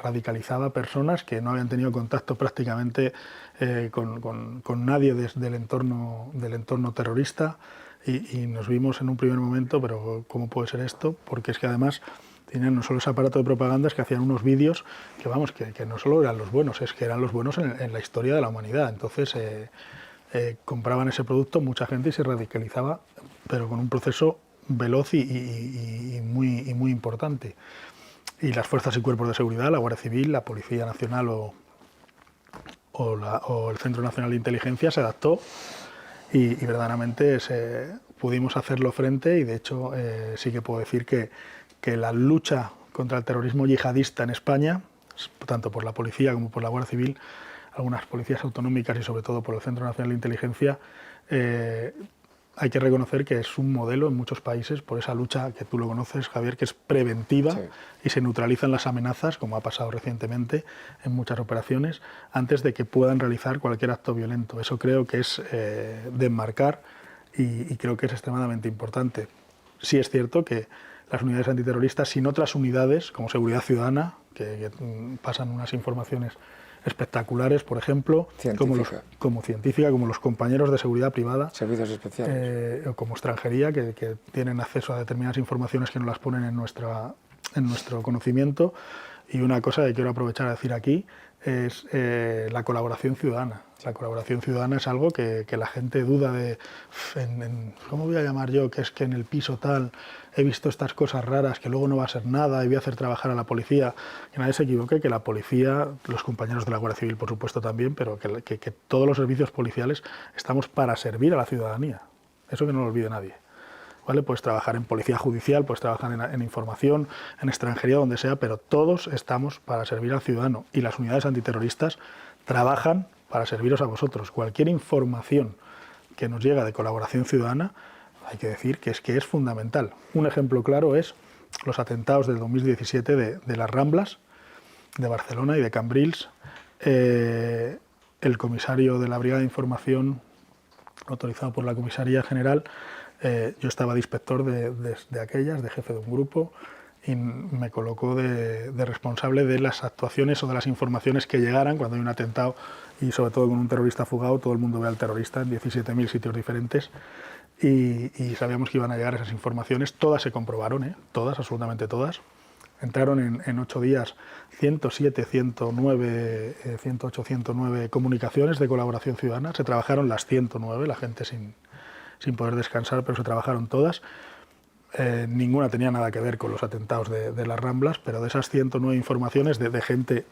radicalizaba personas que no habían tenido contacto prácticamente con nadie del entorno terrorista, y nos vimos en un primer momento, pero ¿cómo puede ser esto? Porque es que además tenían no solo ese aparato de propaganda, es que hacían unos vídeos que no solo eran los buenos, es que eran los buenos en la historia de la humanidad. Entonces compraban ese producto mucha gente y se radicalizaba, pero con un proceso veloz y muy importante. Y las fuerzas y cuerpos de seguridad, la Guardia Civil, la Policía Nacional o el Centro Nacional de Inteligencia se adaptó, y verdaderamente pudimos hacerlo frente, y de hecho sí que puedo decir que la lucha contra el terrorismo yihadista en España, tanto por la policía como por la Guardia Civil, algunas policías autonómicas y sobre todo por el Centro Nacional de Inteligencia, hay que reconocer que es un modelo en muchos países por esa lucha que tú lo conoces, Javier, que es preventiva, sí, y se neutralizan las amenazas, como ha pasado recientemente en muchas operaciones, antes de que puedan realizar cualquier acto violento. Eso creo que es de enmarcar, y creo que es extremadamente importante. Sí es cierto que las unidades antiterroristas, sin otras unidades como Seguridad Ciudadana, que pasan unas informaciones espectaculares, por ejemplo, como científica, como los compañeros de seguridad privada, servicios especiales, o como extranjería, que tienen acceso a determinadas informaciones que nos las ponen en nuestro conocimiento. Y una cosa que quiero aprovechar a decir aquí es la colaboración ciudadana. La colaboración ciudadana es algo que la gente duda de, ¿cómo voy a llamar yo? Que es que en el piso tal he visto estas cosas raras, que luego no va a ser nada y voy a hacer trabajar a la policía. Que nadie se equivoque, que la policía, los compañeros de la Guardia Civil por supuesto también, pero que todos los servicios policiales estamos para servir a la ciudadanía. Eso que no lo olvide nadie. ¿Vale? Puedes trabajar en policía judicial, puedes trabajar en información, en extranjería, donde sea, pero todos estamos para servir al ciudadano, y las unidades antiterroristas trabajan para serviros a vosotros. Cualquier información que nos llega de colaboración ciudadana, hay que decir que es fundamental. Un ejemplo claro es los atentados del 2017 de las Ramblas, de Barcelona y de Cambrils. El comisario de la Brigada de Información, autorizado por la Comisaría General, yo estaba de inspector de aquellas, de jefe de un grupo, y me colocó de responsable de las actuaciones o de las informaciones que llegaran cuando hay un atentado, y sobre todo con un terrorista fugado. Todo el mundo ve al terrorista en 17.000 sitios diferentes, y sabíamos que iban a llegar esas informaciones. Todas se comprobaron, todas, absolutamente todas. Entraron en 8 días 107, 109, 108, 109 comunicaciones de colaboración ciudadana. Se trabajaron las 109, la gente sin poder descansar, pero se trabajaron todas. Ninguna tenía nada que ver con los atentados de las Ramblas, pero de esas 109 informaciones de gente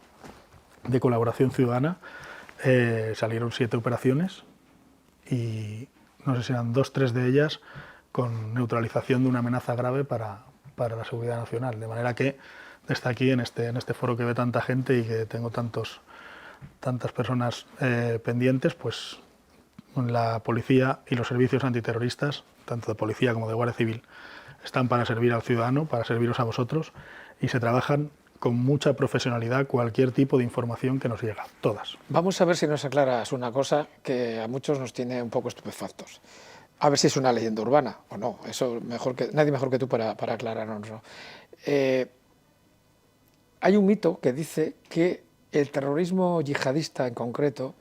de colaboración ciudadana, salieron 7 operaciones, y no sé si eran 2 o 3 de ellas con neutralización de una amenaza grave para la seguridad nacional. De manera que desde aquí, en este foro que ve tanta gente y que tengo tantas personas pendientes, pues la policía y los servicios antiterroristas, tanto de policía como de Guardia Civil, están para servir al ciudadano, para serviros a vosotros, y se trabajan con mucha profesionalidad cualquier tipo de información que nos llega, todas. Vamos a ver si nos aclaras una cosa que a muchos nos tiene un poco estupefactos. A ver si es una leyenda urbana o no. Eso nadie mejor que tú para aclararnos. Hay un mito que dice que el terrorismo yihadista en concreto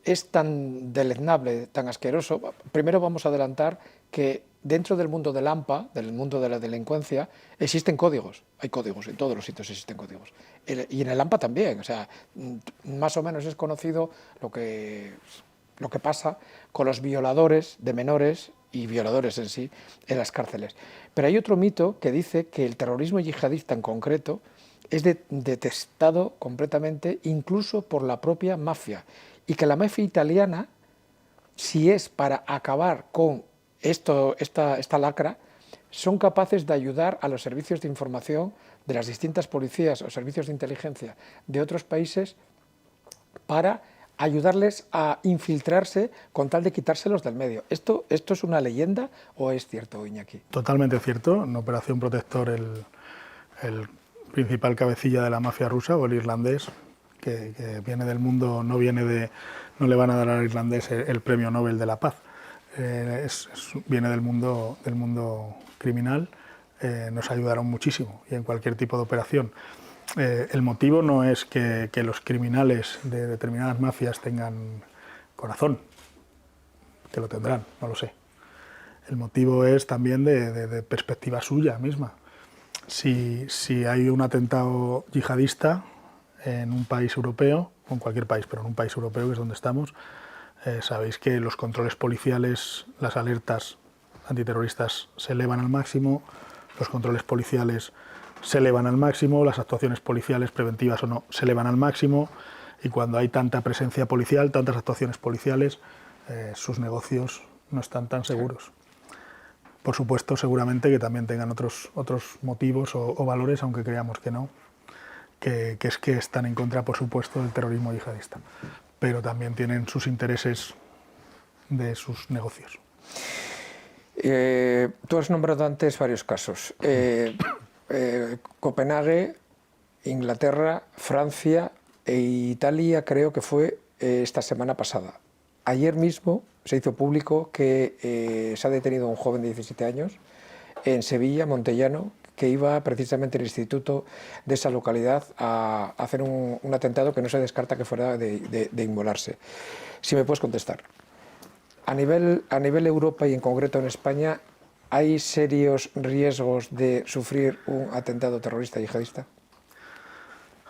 es tan deleznable, tan asqueroso. Primero vamos a adelantar que dentro del mundo del AMPA, del mundo de la delincuencia, existen códigos. Hay códigos, en todos los sitios existen códigos. Y en el AMPA también. O sea, más o menos es conocido lo que lo que pasa con los violadores de menores y violadores en sí en las cárceles. Pero hay otro mito que dice que el terrorismo yihadista en concreto es detestado completamente incluso por la propia mafia, y que la mafia italiana, si es para acabar con esta lacra, son capaces de ayudar a los servicios de información de las distintas policías o servicios de inteligencia de otros países para ayudarles a infiltrarse con tal de quitárselos del medio. ¿Esto es una leyenda o es cierto, Iñaki? Totalmente cierto. En Operación Protector el principal cabecilla de la mafia rusa, o el irlandés, que viene del mundo, no le van a dar al irlandés el premio Nobel de la Paz, viene del mundo criminal, nos ayudaron muchísimo y en cualquier tipo de operación. El motivo no es que los criminales de determinadas mafias tengan corazón, que lo tendrán, no lo sé. El motivo es también de perspectiva suya misma. Si hay un atentado yihadista en un país europeo, o en cualquier país, pero en un país europeo, que es donde estamos, sabéis que los controles policiales, las alertas antiterroristas se elevan al máximo, los controles policiales se elevan al máximo, las actuaciones policiales, preventivas o no, se elevan al máximo, y cuando hay tanta presencia policial, tantas actuaciones policiales, sus negocios no están tan seguros. Por supuesto, seguramente que también tengan otros motivos o valores, aunque creamos que no, que es que están en contra, por supuesto, del terrorismo yihadista, pero también tienen sus intereses de sus negocios. Tú has nombrado antes varios casos. Copenhague, Inglaterra, Francia e Italia, creo que fue esta semana pasada. Ayer mismo se hizo público que se ha detenido a un joven de 17 años en Sevilla, Montellano, que iba precisamente al instituto de esa localidad a hacer un atentado que no se descarta que fuera de inmolarse. Si me puedes contestar. A nivel Europa y en concreto en España, ¿hay serios riesgos de sufrir un atentado terrorista yihadista?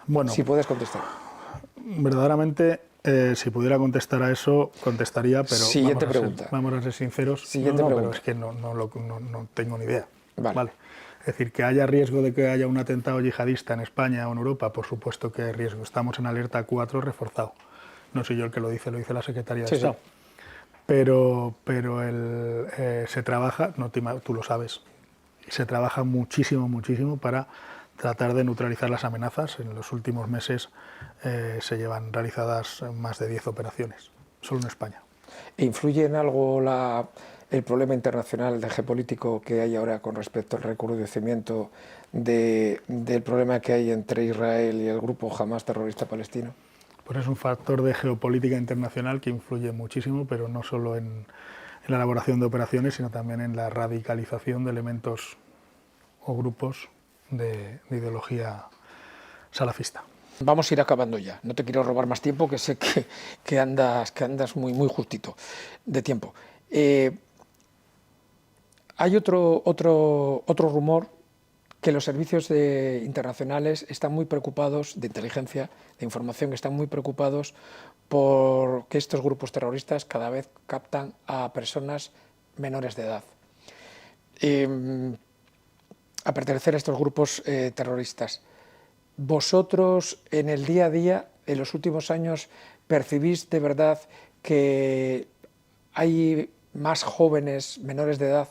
Bueno, si puedes contestar. Verdaderamente, si pudiera contestar a eso, contestaría, pero Siguiente pregunta. Vamos a ser sinceros. Siguiente pregunta. Pero es que no tengo ni idea. Vale. Es decir, que haya riesgo de que haya un atentado yihadista en España o en Europa, por supuesto que hay riesgo. Estamos en alerta 4 reforzado. No soy yo el que lo dice la Secretaría de Estado. Sí. Pero se trabaja, tú lo sabes, se trabaja muchísimo para tratar de neutralizar las amenazas. En los últimos meses se llevan realizadas más de 10 operaciones, solo en España. ¿Influye en algo el problema internacional de geopolítico que hay ahora con respecto al recrudecimiento del problema que hay entre Israel y el grupo Hamas terrorista palestino? Pues es un factor de geopolítica internacional que influye muchísimo, pero no solo en la elaboración de operaciones, sino también en la radicalización de elementos o grupos de ideología salafista. Vamos a ir acabando ya, no te quiero robar más tiempo, que sé que andas muy justito de tiempo. Hay otro rumor, que los servicios internacionales están muy preocupados, de inteligencia, de información, están muy preocupados por que estos grupos terroristas cada vez captan a personas menores de edad. A pertenecer a estos grupos terroristas, ¿vosotros en el día a día, en los últimos años, percibís de verdad que hay más jóvenes menores de edad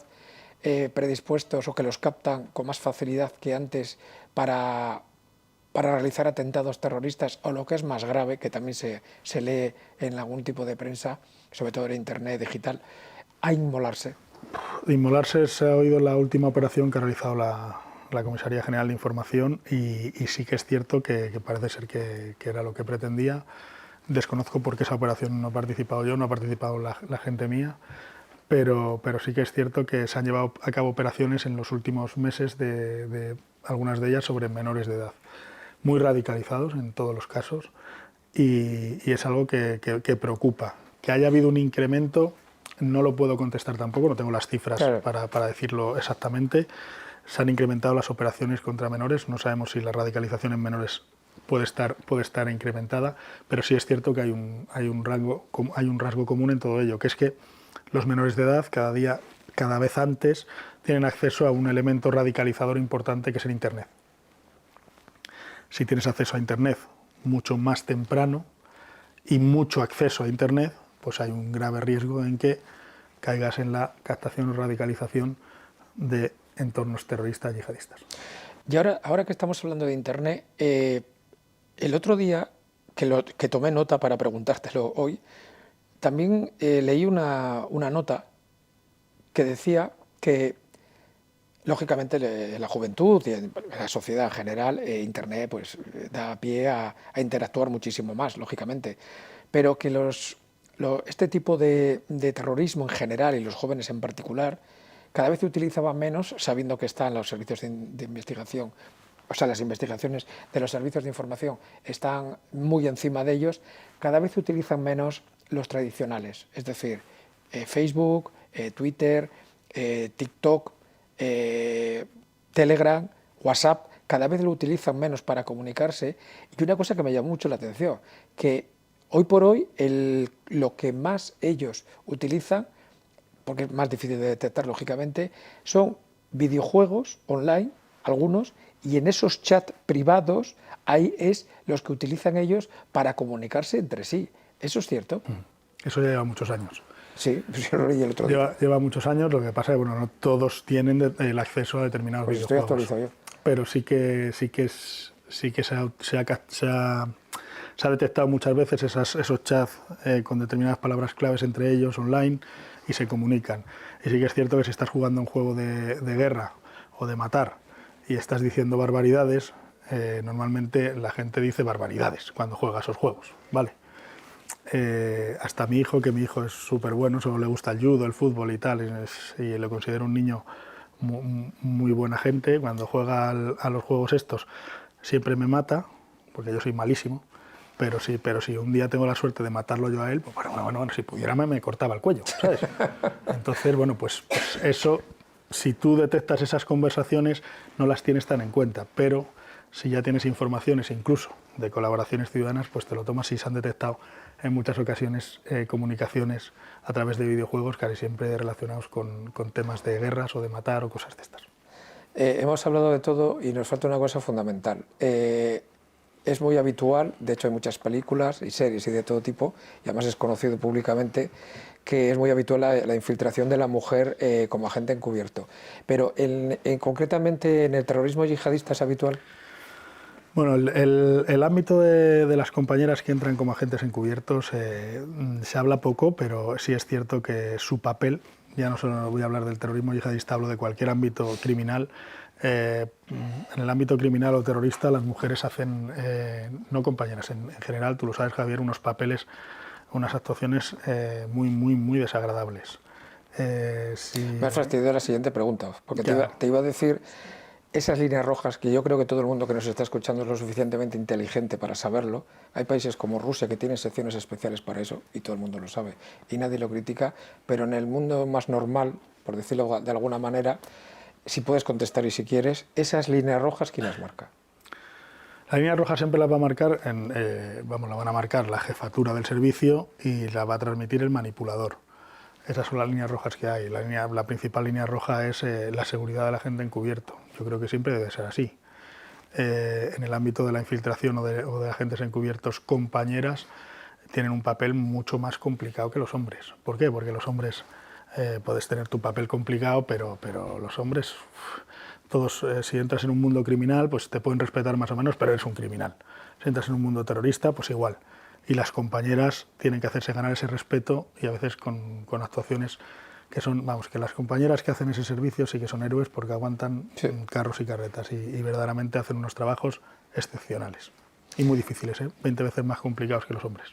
predispuestos o que los captan con más facilidad que antes para realizar atentados terroristas, o lo que es más grave, que también se lee en algún tipo de prensa, sobre todo en internet digital, a inmolarse? De inmolarse se ha oído la última operación que ha realizado la Comisaría General de Información y sí que es cierto que parece ser que era lo que pretendía. Desconozco por qué esa operación no he participado yo, no ha participado la gente mía, pero sí que es cierto que se han llevado a cabo operaciones en los últimos meses, de algunas de ellas sobre menores de edad, muy radicalizados en todos los casos, y es algo que preocupa. Que haya habido un incremento no lo puedo contestar tampoco, no tengo las cifras claro, para decirlo exactamente. Se han incrementado las operaciones contra menores, no sabemos si la radicalización en menores puede estar incrementada, pero sí es cierto que hay un rasgo común en todo ello, que es que los menores de edad cada vez antes tienen acceso a un elemento radicalizador importante que es el Internet. Si tienes acceso a Internet mucho más temprano y mucho acceso a Internet, pues hay un grave riesgo en que caigas en la captación o radicalización de entornos terroristas yihadistas. Y ahora que estamos hablando de Internet, el otro día, que tomé nota para preguntártelo hoy, también leí una nota que decía que, lógicamente, la juventud y la sociedad en general, Internet pues, da pie a interactuar muchísimo más, lógicamente, pero que este tipo de terrorismo en general y los jóvenes en particular cada vez se utilizaban menos, sabiendo que están los servicios de investigación, o sea, las investigaciones de los servicios de información están muy encima de ellos, cada vez se utilizan menos los tradicionales, es decir, Facebook, Twitter, TikTok, Telegram, WhatsApp, cada vez lo utilizan menos para comunicarse. Y una cosa que me llamó mucho la atención, que hoy por hoy lo que más ellos utilizan, porque es más difícil de detectar lógicamente, son videojuegos online, algunos, y en esos chats privados ahí es los que utilizan ellos para comunicarse entre sí. ¿Eso es cierto? Eso ya lleva muchos años. Sí, yo lo leí el otro día. Lleva muchos años, lo que pasa es que no todos tienen el acceso a determinados pues videojuegos. Estoy actualizado yo. Pero sí que se ha detectado muchas veces esos chats con determinadas palabras claves entre ellos online y se comunican. Y sí que es cierto que si estás jugando un juego de guerra o de matar y estás diciendo barbaridades, normalmente la gente dice barbaridades cuando juega esos juegos, ¿vale? Hasta mi hijo, que mi hijo es súper bueno, solo le gusta el judo, el fútbol y tal, y lo considero un niño muy buena gente. Cuando juega a los juegos estos siempre me mata, porque yo soy malísimo, pero si un día tengo la suerte de matarlo yo a él, pues bueno, si pudiera me cortaba el cuello, ¿sabes? Entonces, bueno, pues eso, si tú detectas esas conversaciones, no las tienes tan en cuenta, pero si ya tienes informaciones incluso de colaboraciones ciudadanas, pues te lo tomas y se han detectado en muchas ocasiones comunicaciones a través de videojuegos casi siempre relacionados con temas de guerras o de matar o cosas de estas. Hemos hablado de todo y nos falta una cosa fundamental. Es muy habitual, de hecho hay muchas películas y series y de todo tipo, y además es conocido públicamente, que es muy habitual la infiltración de la mujer como agente encubierto. Pero concretamente en el terrorismo yihadista es habitual. Bueno, el ámbito de las compañeras que entran como agentes encubiertos se habla poco, pero sí es cierto que su papel, ya no solo voy a hablar del terrorismo yihadista, hablo de cualquier ámbito criminal. En el ámbito criminal o terrorista las mujeres hacen, no compañeras, en general, tú lo sabes, Javier, unos papeles, unas actuaciones muy desagradables. Me has fastidiado la siguiente pregunta, porque te iba a decir esas líneas rojas, que yo creo que todo el mundo que nos está escuchando es lo suficientemente inteligente para saberlo. Hay países como Rusia que tienen secciones especiales para eso, y todo el mundo lo sabe, y nadie lo critica, pero en el mundo más normal, por decirlo de alguna manera, si puedes contestar y si quieres, esas líneas rojas, ¿quién las marca? La línea roja siempre la va a marcar, la van a marcar la jefatura del servicio y la va a transmitir el manipulador. Esas son las líneas rojas que hay. La principal línea roja es la seguridad de la gente encubierto. Yo creo que siempre debe ser así. En el ámbito de la infiltración o de agentes encubiertos, compañeras tienen un papel mucho más complicado que los hombres. ¿Por qué? Porque los hombres puedes tener tu papel complicado, pero los hombres, todos, si entras en un mundo criminal, pues te pueden respetar más o menos, pero eres un criminal. Si entras en un mundo terrorista, pues igual. Y las compañeras tienen que hacerse ganar ese respeto y a veces con actuaciones que son, vamos, que las compañeras que hacen ese servicio sí que son héroes porque aguantan carros y carretas y verdaderamente hacen unos trabajos excepcionales y muy difíciles, 20 veces más complicados que los hombres.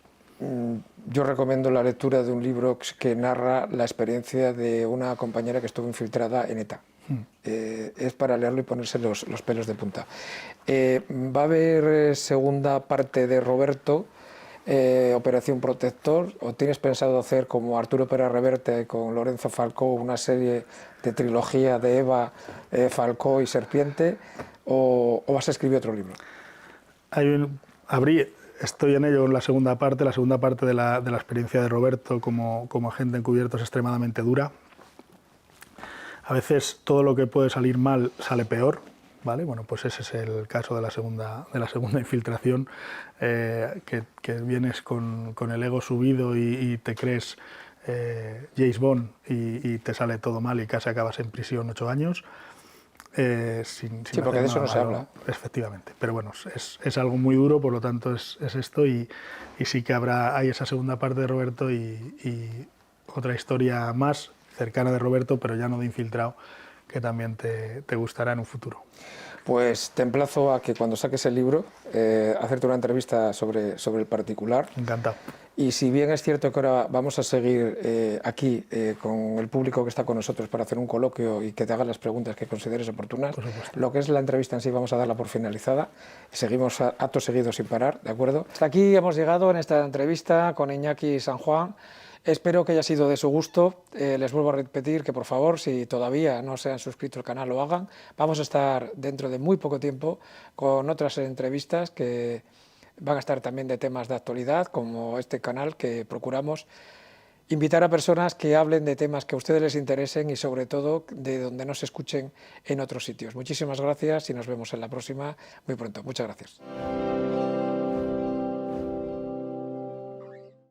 Yo recomiendo la lectura de un libro que narra la experiencia de una compañera que estuvo infiltrada en ETA. Es para leerlo y ponerse los pelos de punta. Va a haber segunda parte de Roberto, Operación Protector, o tienes pensado hacer como Arturo Pérez Reverte con Lorenzo Falcó una serie de trilogía de Eva, Falcó y Serpiente, o vas a escribir otro libro? Estoy en ello en la segunda parte de la experiencia de Roberto como agente encubierto es extremadamente dura. A veces todo lo que puede salir mal sale peor, ¿vale? Bueno, pues ese es el caso de la segunda infiltración, que vienes con el ego subido y te crees James Bond y te sale todo mal y casi acabas en prisión 8 años. Sin sí, porque de eso no se habla. Efectivamente, pero bueno, es algo muy duro, por lo tanto es esto y sí que hay esa segunda parte de Roberto y otra historia más cercana de Roberto, pero ya no de infiltrado, que también te gustará en un futuro. Pues te emplazo a que cuando saques el libro, hacerte una entrevista sobre el particular. Encantado. Y si bien es cierto que ahora vamos a seguir aquí con el público que está con nosotros para hacer un coloquio y que te hagan las preguntas que consideres oportunas, lo que es la entrevista en sí vamos a darla por finalizada. Seguimos acto seguido sin parar, ¿de acuerdo? Hasta aquí hemos llegado en esta entrevista con Iñaki San Juan. Espero que haya sido de su gusto. Les vuelvo a repetir que por favor, si todavía no se han suscrito al canal, lo hagan. Vamos a estar dentro de muy poco tiempo con otras entrevistas que van a estar también de temas de actualidad, como este canal que procuramos invitar a personas que hablen de temas que a ustedes les interesen y sobre todo de donde no se escuchen en otros sitios. Muchísimas gracias y nos vemos en la próxima muy pronto. Muchas gracias.